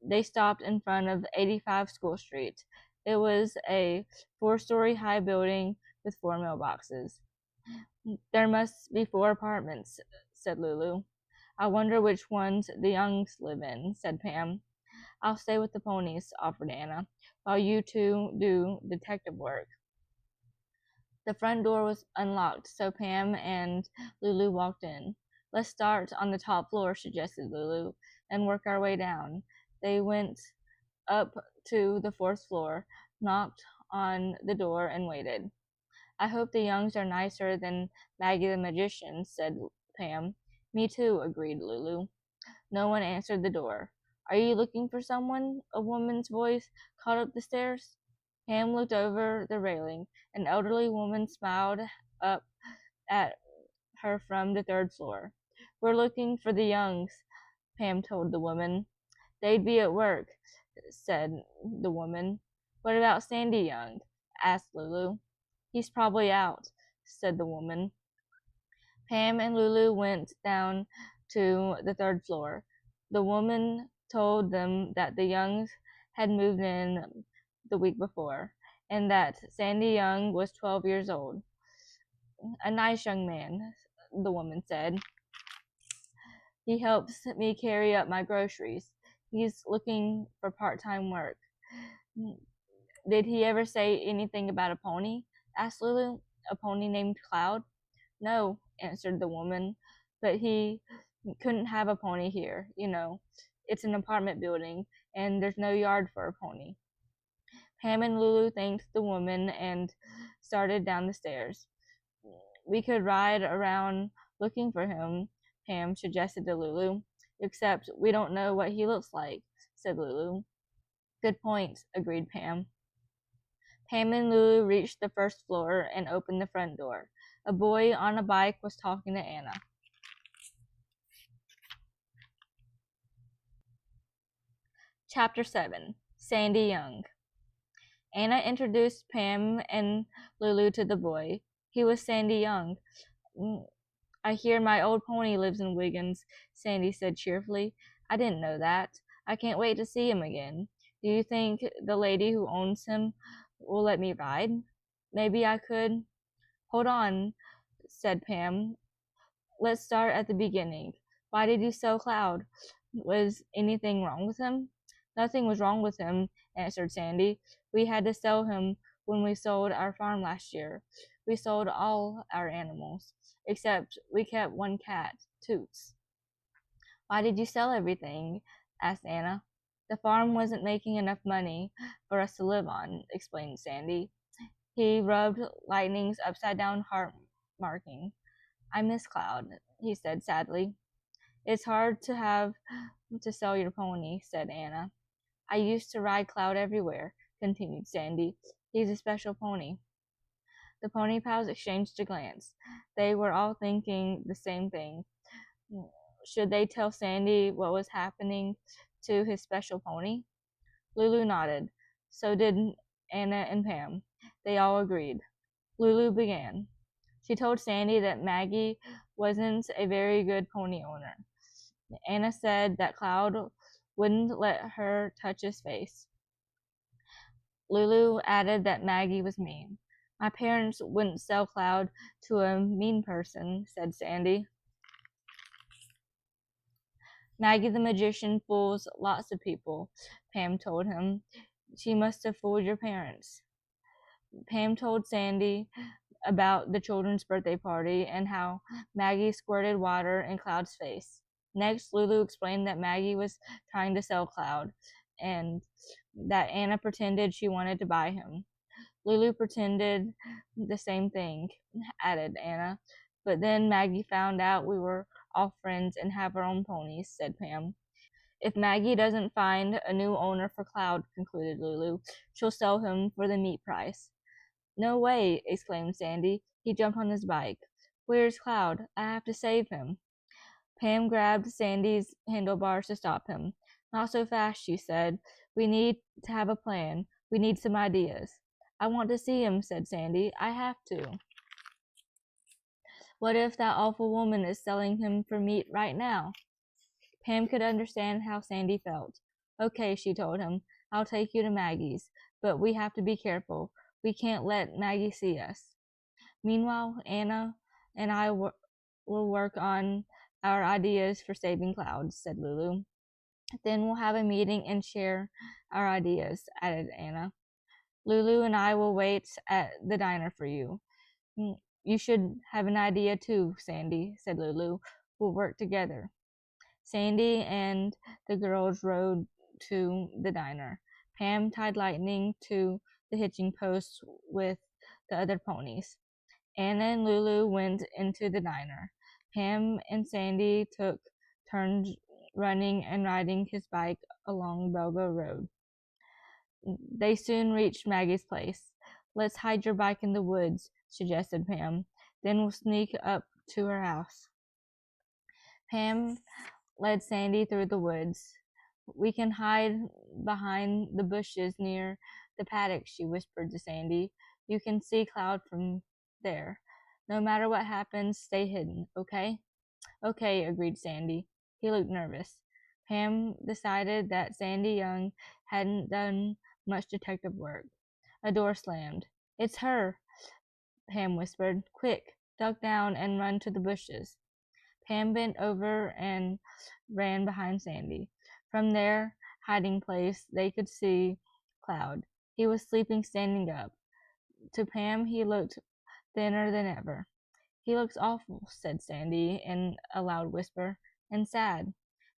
Speaker 1: They stopped in front of 85 School Street. It was a 4-story high building with 4 mailboxes. There must be 4 apartments, said Lulu. I wonder which ones the Youngs live in, said Pam. I'll stay with the ponies, offered Anna, while you two do detective work. The front door was unlocked, so Pam and Lulu walked in. Let's start on the top floor, suggested Lulu, and work our way down. They went up to the fourth floor, knocked on the door, and waited. I hope the Youngs are nicer than Maggie the Magician, said Pam. Me too, agreed Lulu. No one answered the door. Are you looking for someone? A woman's voice called up the stairs. Pam looked over the railing. An elderly woman smiled up at her from the third floor. We're looking for the Youngs, Pam told the woman. They'd be at work, said the woman. What about Sandy Young? Asked Lulu. He's probably out, said the woman. Pam and Lulu went down to the third floor. The woman told them that the Youngs had moved in the week before, and that Sandy Young was 12 years old. A nice young man, the woman said. He helps me carry up my groceries. He's looking for part-time work. Did he ever say anything about a pony? Asked Lulu. A pony named Cloud? No, answered the woman, but he couldn't have a pony here, you know. It's an apartment building, and there's no yard for a pony. Pam and Lulu thanked the woman and started down the stairs. We could ride around looking for him, Pam suggested to Lulu. Except we don't know what he looks like, said Lulu. Good point, agreed Pam. Pam and Lulu reached the first floor and opened the front door. A boy on a bike was talking to Anna. Chapter 7. Sandy Young. Anna introduced Pam and Lulu to the boy. He was Sandy Young. I hear my old pony lives in Wiggins, Sandy said cheerfully. I didn't know that. I can't wait to see him again. Do you think the lady who owns him will let me ride? Maybe I could. Hold on, said Pam. Let's start at the beginning. Why did you sell Cloud? Was anything wrong with him? Nothing was wrong with him, answered Sandy. We had to sell him when we sold our farm last year. We sold all our animals, except we kept one cat, Toots. Why did you sell everything? Asked Anna. The farm wasn't making enough money for us to live on, explained Sandy. He rubbed Lightning's upside-down heart marking. I miss Cloud, he said sadly. It's hard to have to sell your pony, said Anna. I used to ride Cloud everywhere, continued Sandy. He's a special pony. The pony pals exchanged a glance. They were all thinking the same thing. Should they tell Sandy what was happening to his special pony? Lulu nodded. So did Anna and Pam. They all agreed. Lulu began. She told Sandy that Maggie wasn't a very good pony owner. Anna said that Cloud wouldn't let her touch his face. Lulu added that Maggie was mean. My parents wouldn't sell Cloud to a mean person, said Sandy. Maggie the magician fools lots of people, Pam told him. She must have fooled your parents. Pam told Sandy about the children's birthday party and how Maggie squirted water in Cloud's face. Next, Lulu explained that Maggie was trying to sell Cloud and that Anna pretended she wanted to buy him. Lulu pretended the same thing, added Anna. But then Maggie found out we were all friends and have our own ponies, said Pam. If Maggie doesn't find a new owner for Cloud, concluded Lulu, she'll sell him for the meat price. No way, exclaimed Sandy. He jumped on his bike. Where's Cloud? I have to save him. Pam grabbed Sandy's handlebars to stop him. Not so fast, she said. We need to have a plan. We need some ideas. I want to see him, said Sandy. I have to. What if that awful woman is selling him for meat right now? Pam could understand how Sandy felt. Okay, she told him. I'll take you to Maggie's, but we have to be careful. We can't let Maggie see us. Meanwhile, Anna and I will work on our ideas for saving Cloud, said Lulu. Then we'll have a meeting and share our ideas, added Anna. Lulu and I will wait at the diner for you. You should have an idea too, Sandy, said Lulu. We'll work together. Sandy and the girls rode to the diner. Pam tied Lightning to the hitching post with the other ponies. Anna and Lulu went into the diner. Pam and Sandy took turns running and riding his bike along Belgo Road. They soon reached Maggie's place. Let's hide your bike in the woods, suggested Pam. Then we'll sneak up to her house. Pam led Sandy through the woods. We can hide behind the bushes near the paddock, she whispered to Sandy. You can see Cloud from there. No matter what happens, stay hidden, okay? Okay, agreed Sandy. He looked nervous. Pam decided that Sandy Young hadn't done much detective work. A door slammed. It's her, Pam whispered. Quick, duck down and run to the bushes. Pam bent over and ran behind Sandy. From their hiding place, they could see Cloud. He was sleeping standing up. To Pam, he looked thinner than ever. He looks awful, said Sandy in a loud whisper, and sad.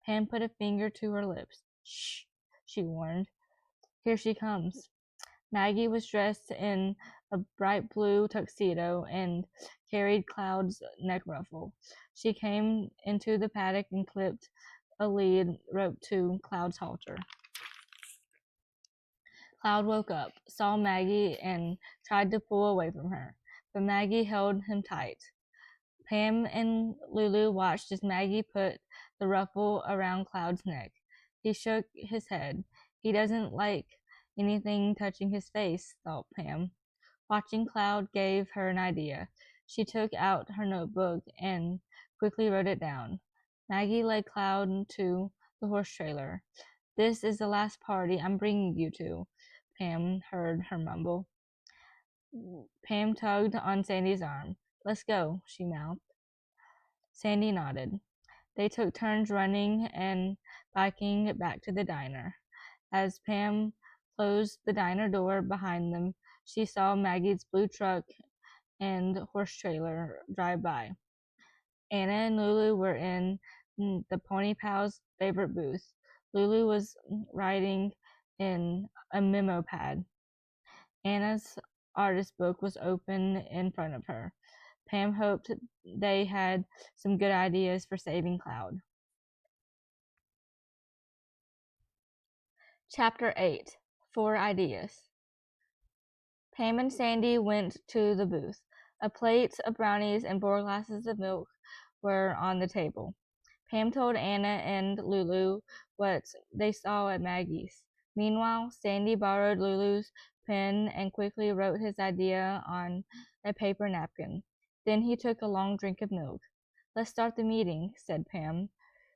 Speaker 1: Pam put a finger to her lips. Shh, she warned. Here she comes. Maggie was dressed in a bright blue tuxedo and carried Cloud's neck ruffle. She came into the paddock and clipped a lead rope to Cloud's halter. Cloud woke up, saw Maggie, and tried to pull away from her, but Maggie held him tight. Pam and Lulu watched as Maggie put the ruffle around Cloud's neck. He shook his head. He doesn't like anything touching his face, thought Pam. Watching Cloud gave her an idea. She took out her notebook and quickly wrote it down. Maggie led Cloud to the horse trailer. This is the last party I'm bringing you to, Pam heard her mumble. Pam tugged on Sandy's arm. Let's go, she mouthed. Sandy nodded. They took turns running and biking back to the diner. As Pam closed the diner door behind them, she saw Maggie's blue truck and horse trailer drive by. Anna and Lulu were in the Pony Pal's favorite booth. Lulu was writing in a memo pad. Anna's artist book was open in front of her. Pam hoped they had some good ideas for saving Cloud. Chapter 8. 4 Ideas. Pam and Sandy went to the booth. A plate of brownies and 4 glasses of milk were on the table. Pam told Anna and Lulu what they saw at Maggie's. Meanwhile, Sandy borrowed Lulu's pen and quickly wrote his idea on a paper napkin. Then he took a long drink of milk. Let's start the meeting, said Pam.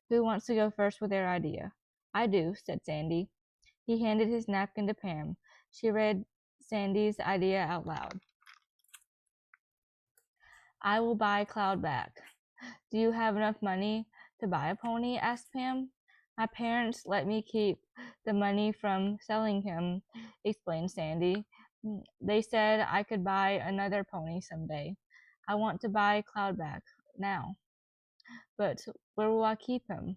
Speaker 1: Who wants to go first with their idea? I do, said Sandy. He handed his napkin to Pam. She read Sandy's idea out loud. I will buy Cloud back. Do you have enough money to buy a pony? Asked Pam. My parents let me keep the money from selling him, explained Sandy. They said I could buy another pony someday. I want to buy Cloud back now. But where will I keep him?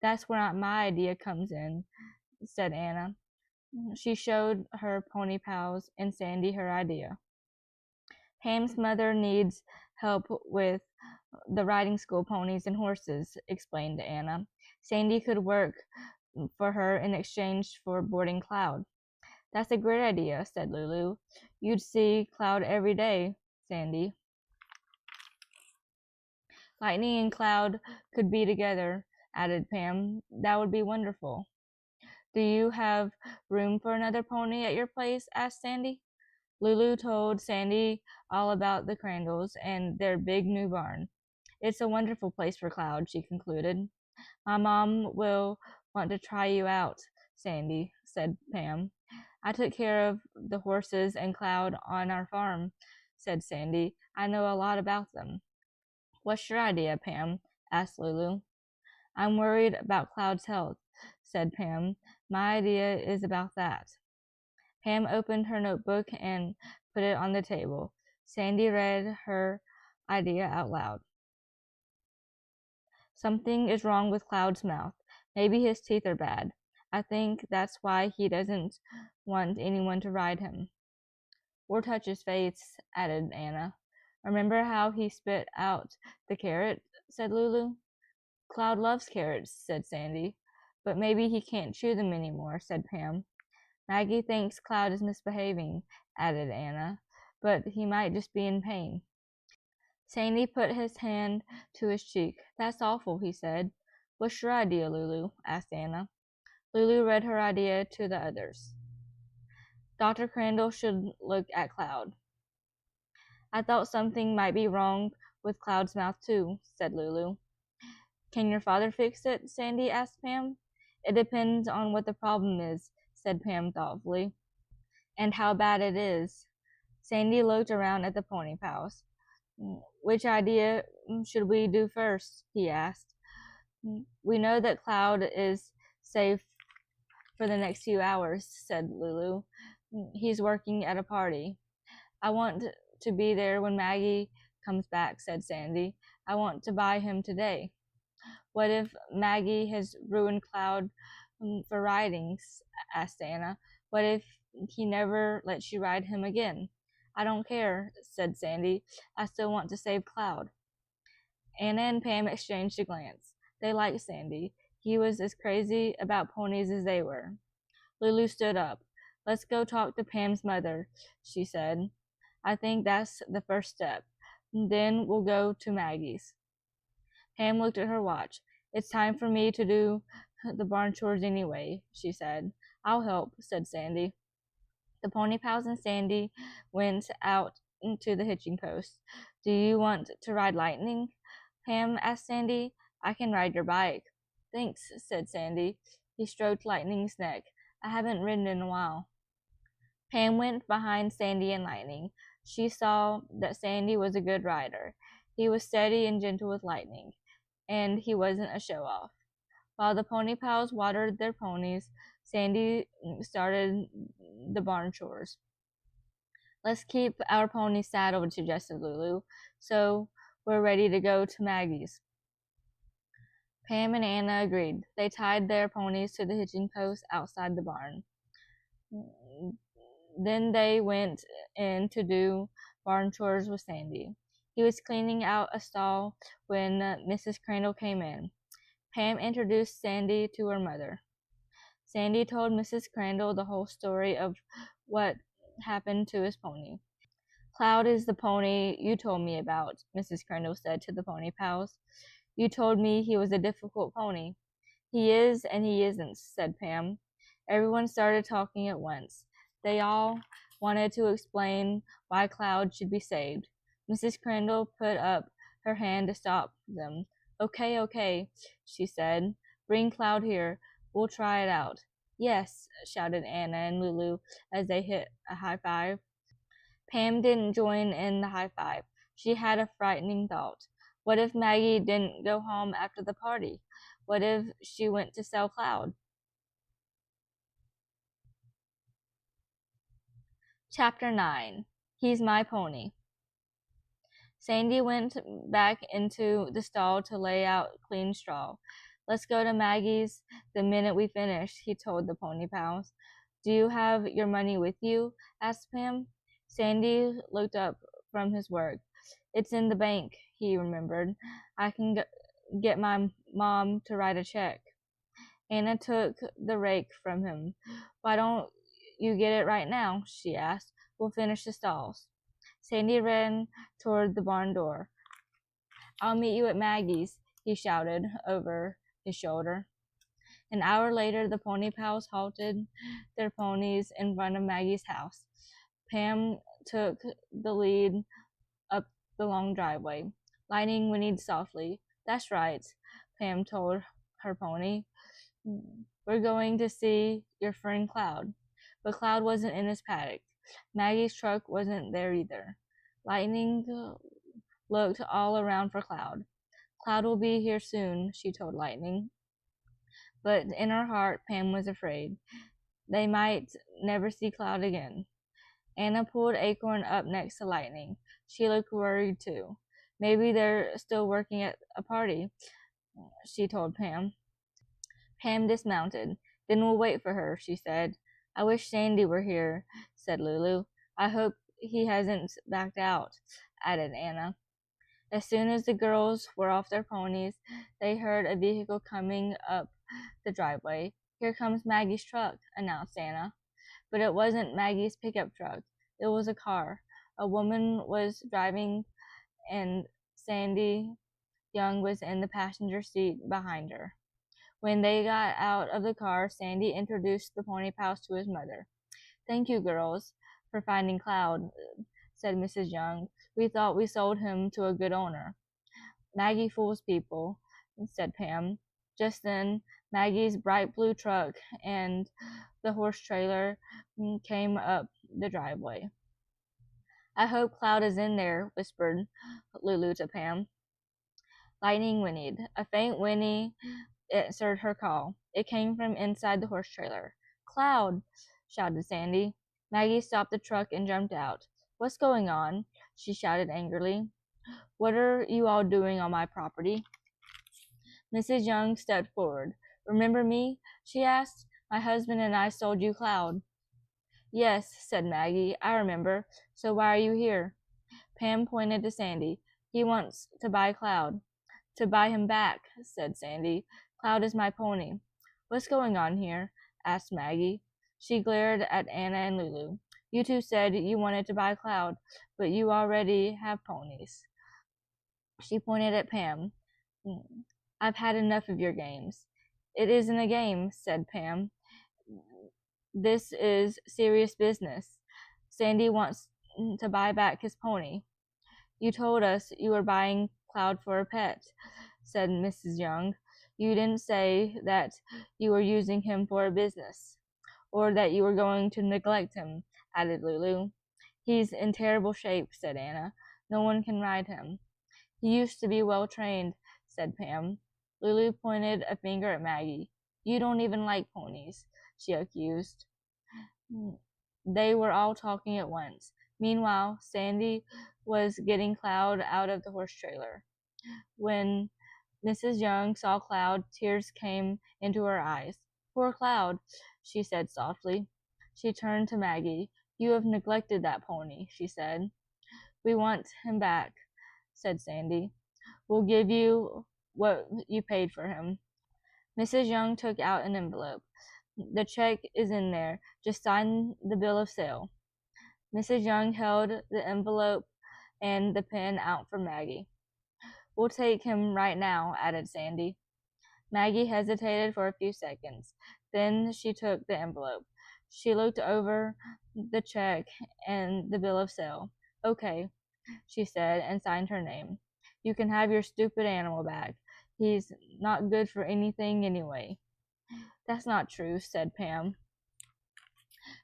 Speaker 1: That's where my idea comes in, said Anna. She showed her pony pals and Sandy her idea. Pam's mother needs help with the riding school ponies and horses, explained Anna. Sandy could work for her in exchange for boarding Cloud. That's a great idea, said Lulu. You'd see Cloud every day, Sandy. Lightning and Cloud could be together, added Pam. That would be wonderful. Do you have room for another pony at your place? Asked Sandy. Lulu told Sandy all about the Crandalls and their big new barn. It's a wonderful place for Cloud, she concluded. My mom will want to try you out, Sandy, said Pam. I took care of the horses and Cloud on our farm, said Sandy. I know a lot about them. What's your idea, Pam? Asked Lulu. I'm worried about Cloud's health, said Pam. My idea is about that. Pam opened her notebook and put it on the table. Sandy read her idea out loud. Something is wrong with Cloud's mouth. Maybe his teeth are bad. I think that's why he doesn't want anyone to ride him. Or touch his face, added Anna. Remember how he spit out the carrot? Said Lulu. Cloud loves carrots, said Sandy. But maybe he can't chew them anymore, said Pam. Maggie thinks Cloud is misbehaving, added Anna, but he might just be in pain. Sandy put his hand to his cheek. That's awful, he said. What's your idea, Lulu? Asked Anna. Lulu read her idea to the others. Dr. Crandall should look at Cloud. I thought something might be wrong with Cloud's mouth too, said Lulu. Can your father fix it? Sandy asked Pam. It depends on what the problem is, said Pam thoughtfully, and how bad it is. Sandy looked around at the pony pals. Which idea should we do first? He asked. We know that Cloud is safe for the next few hours, said Lulu. He's working at a party. I want to be there when Maggie comes back, said Sandy. I want to buy him today. What if Maggie has ruined Cloud for riding? Asked Anna. What if he never lets you ride him again? I don't care, said Sandy. I still want to save Cloud. Anna and Pam exchanged a glance. They liked Sandy. He was as crazy about ponies as they were. Lulu stood up. Let's go talk to Pam's mother, she said. I think that's the first step. Then we'll go to Maggie's. Pam looked at her watch. It's time for me to do the barn chores anyway, she said. I'll help, said Sandy. The pony pals and Sandy went out to the hitching post. Do you want to ride Lightning? Pam asked Sandy. I can ride your bike. Thanks, said Sandy. He stroked Lightning's neck. I haven't ridden in a while. Pam went behind Sandy and Lightning. She saw that Sandy was a good rider. He was steady and gentle with Lightning, and he wasn't a show-off. While the pony pals watered their ponies, Sandy started the barn chores. Let's keep our ponies saddled, suggested Lulu, so we're ready to go to Maggie's. Pam and Anna agreed. They tied their ponies to the hitching post outside the barn. Then they went in to do barn chores with Sandy. He was cleaning out a stall when Mrs. Crandall came in. Pam introduced Sandy to her mother. Sandy told Mrs. Crandall the whole story of what happened to his pony. Cloud is the pony you told me about, Mrs. Crandall said to the pony pals. You told me he was a difficult pony. He is and he isn't, said Pam. Everyone started talking at once. They all wanted to explain why Cloud should be saved. Mrs. Crandall put up her hand to stop them. Okay, she said. Bring Cloud here. We'll try it out. Yes, shouted Anna and Lulu as they hit a high five. Pam didn't join in the high five. She had a frightening thought. What if Maggie didn't go home after the party? What if she went to sell Cloud? Chapter 9. He's My Pony. Sandy went back into the stall to lay out clean straw. Let's go to Maggie's the minute we finish, he told the pony pals. Do you have your money with you? Asked Pam. Sandy looked up from his work. It's in the bank, he remembered. I can get my mom to write a check. Anna took the rake from him. Why don't you get it right now? She asked. We'll finish the stalls. Sandy ran toward the barn door. I'll meet you at Maggie's, he shouted over his shoulder. An hour later, the pony pals halted their ponies in front of Maggie's house. Pam took the lead up the long driveway. Lightning whinnied softly. That's right, Pam told her pony. We're going to see your friend Cloud. But Cloud wasn't in his paddock. Maggie's truck wasn't there either. Lightning looked all around for Cloud. Cloud will be here soon, she told Lightning. But in her heart, Pam was afraid. They might never see Cloud again. Anna pulled Acorn up next to Lightning. She looked worried too. Maybe they're still working at a party, she told Pam. Pam dismounted. Then we'll wait for her, she said. I wish Sandy were here, said Lulu. I hope he hasn't backed out, added Anna. As soon as the girls were off their ponies, they heard a vehicle coming up the driveway. Here comes Maggie's truck, announced Anna. But it wasn't Maggie's pickup truck. It was a car. A woman was driving, and Sandy Young was in the passenger seat behind her. When they got out of the car, Sandy introduced the pony pals to his mother. Thank you, girls, for finding Cloud, said Mrs. Young. We thought we sold him to a good owner. Maggie fools people, said Pam. Just then, Maggie's bright blue truck and the horse trailer came up the driveway. I hope Cloud is in there, whispered Lulu to Pam. Lightning whinnied. A faint whinny answered her call. It came from inside the horse trailer. Cloud! Shouted Sandy. Maggie stopped the truck and jumped out. What's going on? She shouted angrily. What are you all doing on my property? Mrs. Young stepped forward. Remember me? She asked. My husband and I sold you Cloud. Yes, said Maggie. I remember. So why are you here? Pam pointed to Sandy. He wants to buy Cloud. To buy him back, said Sandy. Cloud is my pony. What's going on here? Asked Maggie. She glared at Anna and Lulu. You two said you wanted to buy Cloud, but you already have ponies. She pointed at Pam. I've had enough of your games. It isn't a game, said Pam. This is serious business. Sandy wants to buy back his pony. You told us you were buying Cloud for a pet, said Mrs. Young. You didn't say that you were using him for a business, or that you were going to neglect him, added Lulu. He's in terrible shape, said Anna. No one can ride him. He used to be well trained, said Pam. Lulu pointed a finger at Maggie. You don't even like ponies, she accused. They were all talking at once. Meanwhile, Sandy was getting Cloud out of the horse trailer. When Mrs. Young saw Cloud, tears came into her eyes. Poor Cloud, she said softly. She turned to Maggie. You have neglected that pony, she said. We want him back, said Sandy. We'll give you what you paid for him. Mrs. Young took out an envelope. The check is in there. Just sign the bill of sale. Mrs. Young held the envelope and the pen out for Maggie. We'll take him right now, added Sandy. Maggie hesitated for a few seconds. Then she took the envelope. She looked over the check and the bill of sale. Okay, she said, and signed her name. You can have your stupid animal back. He's not good for anything anyway. That's not true, said Pam.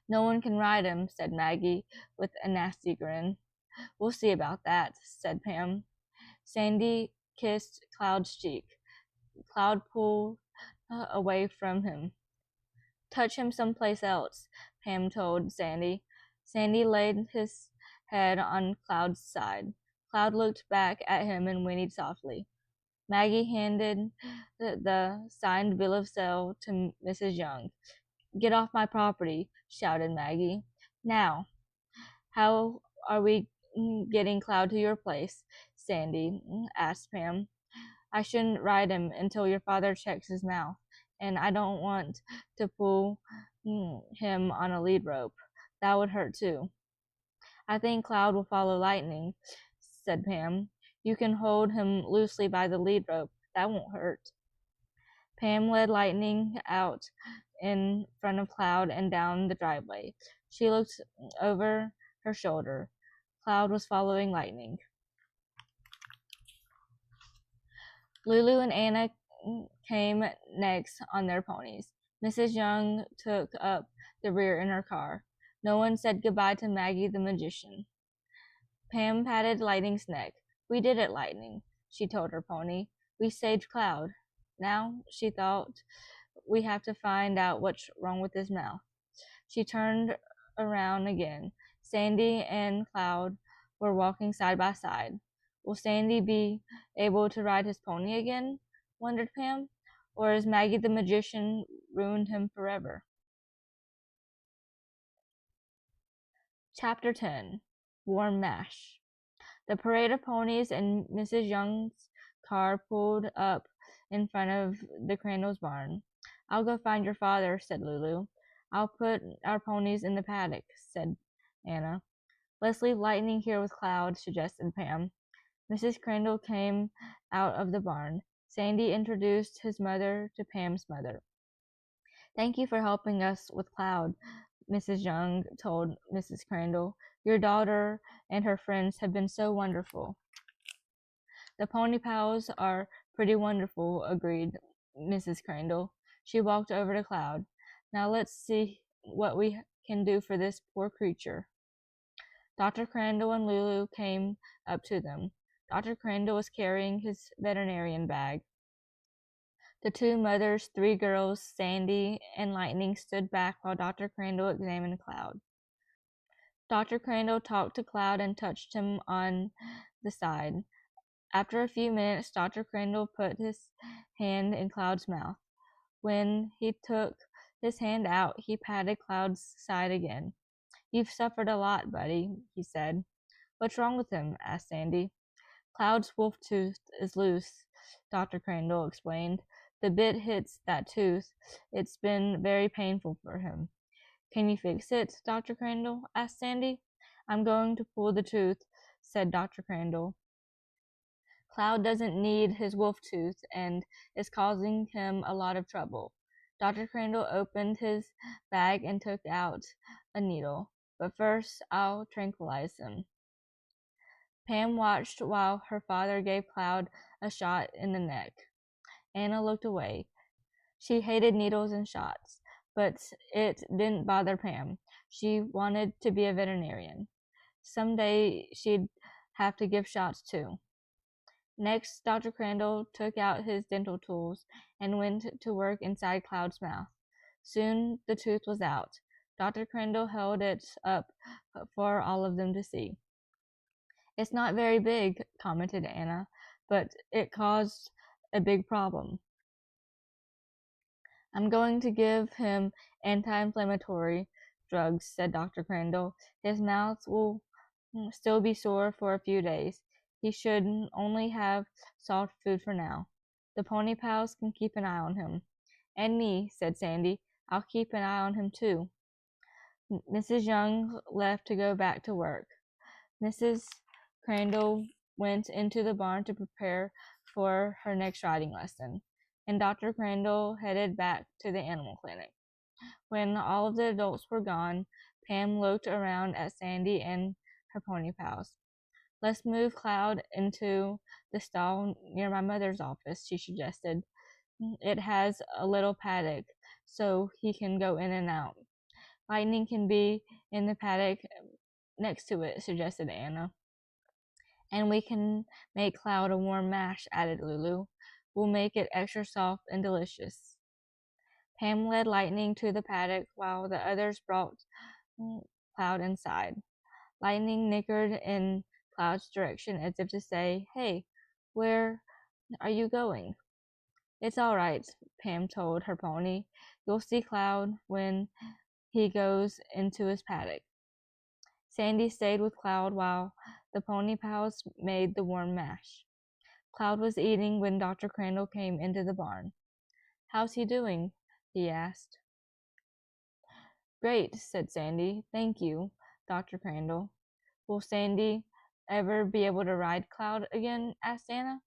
Speaker 1: No one can ride him, said Maggie, with a nasty grin. We'll see about that, said Pam. Sandy kissed Cloud's cheek. Cloud pulled away from him. Touch him someplace else, Pam told Sandy. Sandy laid his head on Cloud's side. Cloud looked back at him and whinnied softly. Maggie handed the signed bill of sale to Mrs. Young. Get off my property, shouted Maggie. Now, how are we getting Cloud to your place? Sandy asked Pam. I shouldn't ride him until your father checks his mouth, and I don't want to pull him on a lead rope. That would hurt too. I think Cloud will follow Lightning, said Pam. You can hold him loosely by the lead rope. That won't hurt. Pam led Lightning out in front of Cloud and down the driveway. She looked over her shoulder. Cloud was following Lightning. Lulu and Anna came next on their ponies. Mrs. Young took up the rear in her car. No one said goodbye to Maggie the magician. Pam patted Lightning's neck. We did it, Lightning, she told her pony. We saved Cloud. Now, she thought, we have to find out what's wrong with his mouth. She turned around again. Sandy and Cloud were walking side by side. Will Sandy be able to ride his pony again? Wondered Pam. Or has Maggie the magician ruined him forever? Chapter 10 Warm Mash. The parade of ponies and Mrs. Young's car pulled up in front of the Crandall's barn. I'll go find your father, said Lulu. I'll put our ponies in the paddock, said Anna. Let's leave Lightning here with Cloud, suggested Pam. Mrs. Crandall came out of the barn. Sandy introduced his mother to Pam's mother. Thank you for helping us with Cloud, Mrs. Young told Mrs. Crandall. Your daughter and her friends have been so wonderful. The pony pals are pretty wonderful, agreed Mrs. Crandall. She walked over to Cloud. Now let's see what we can do for this poor creature. Dr. Crandall and Lulu came up to them. Dr. Crandall was carrying his veterinarian bag. The two mothers, three girls, Sandy and Lightning, stood back while Dr. Crandall examined Cloud. Dr. Crandall talked to Cloud and touched him on the side. After a few minutes, Dr. Crandall put his hand in Cloud's mouth. When he took his hand out, he patted Cloud's side again. You've suffered a lot, buddy, he said. What's wrong with him? Asked Sandy. Cloud's wolf tooth is loose, Dr. Crandall explained. The bit hits that tooth. It's been very painful for him. Can you fix it, Dr. Crandall? Asked Sandy. I'm going to pull the tooth, said Dr. Crandall. Cloud doesn't need his wolf tooth and is causing him a lot of trouble. Dr. Crandall opened his bag and took out a needle. But first, I'll tranquilize him. Pam watched while her father gave Cloud a shot in the neck. Anna looked away. She hated needles and shots, but it didn't bother Pam. She wanted to be a veterinarian. Someday she'd have to give shots too. Next, Dr. Crandall took out his dental tools and went to work inside Cloud's mouth. Soon the tooth was out. Dr. Crandall held it up for all of them to see. It's not very big, commented Anna, but it caused a big problem. I'm going to give him anti-inflammatory drugs, said Dr. Crandall. His mouth will still be sore for a few days. He should only have soft food for now. The pony pals can keep an eye on him. And me, said Sandy. I'll keep an eye on him too. Mrs. Young left to go back to work. Mrs. Crandall went into the barn to prepare for her next riding lesson, and Dr. Crandall headed back to the animal clinic. When all of the adults were gone, Pam looked around at Sandy and her pony pals. Let's move Cloud into the stall near my mother's office, she suggested. It has a little paddock, so he can go in and out. Lightning can be in the paddock next to it, suggested Anna. And we can make Cloud a warm mash, added Lulu. We'll make it extra soft and delicious. Pam led Lightning to the paddock while the others brought Cloud inside. Lightning nickered in Cloud's direction as if to say, Hey, where are you going? It's all right, Pam told her pony. You'll see Cloud when he goes into his paddock. Sandy stayed with Cloud while the pony pals made the warm mash. Cloud was eating when Dr. Crandall came into the barn. How's he doing? He asked. Great, said Sandy. Thank you, Dr. Crandall. Will Sandy ever be able to ride Cloud again? Asked Anna.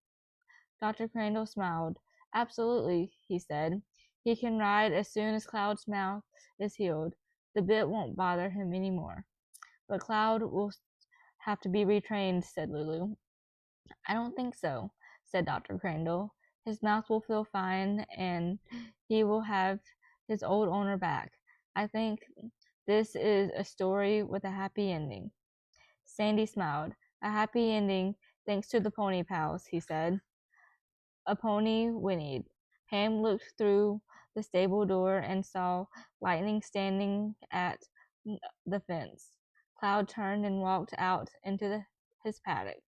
Speaker 1: Dr. Crandall smiled. Absolutely, he said. He can ride as soon as Cloud's mouth is healed. The bit won't bother him anymore. But Cloud will have to be retrained, said Lulu. I don't think so, said Dr. Crandall. His mouth will feel fine, and he will have his old owner back. I think this is a story with a happy ending. Sandy smiled. A happy ending, thanks to the pony pals, he said. A pony whinnied. Pam looked through the stable door and saw Lightning standing at the fence. Cloud turned and walked out into his paddock.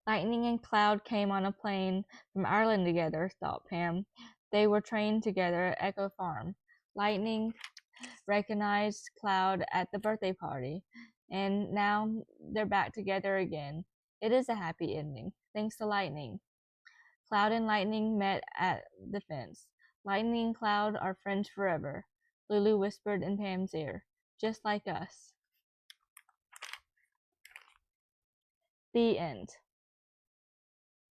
Speaker 1: Lightning and Cloud came on a plane from Ireland together, thought Pam. They were trained together at Echofarm. Lightning recognized Cloud at the birthday party, and now they're back together again. It is a happy ending, thanks to Lightning. Cloud and Lightning met at the fence. Lightning and Cloud are friends forever, Lulu whispered in Pam's ear. Just like us. The end.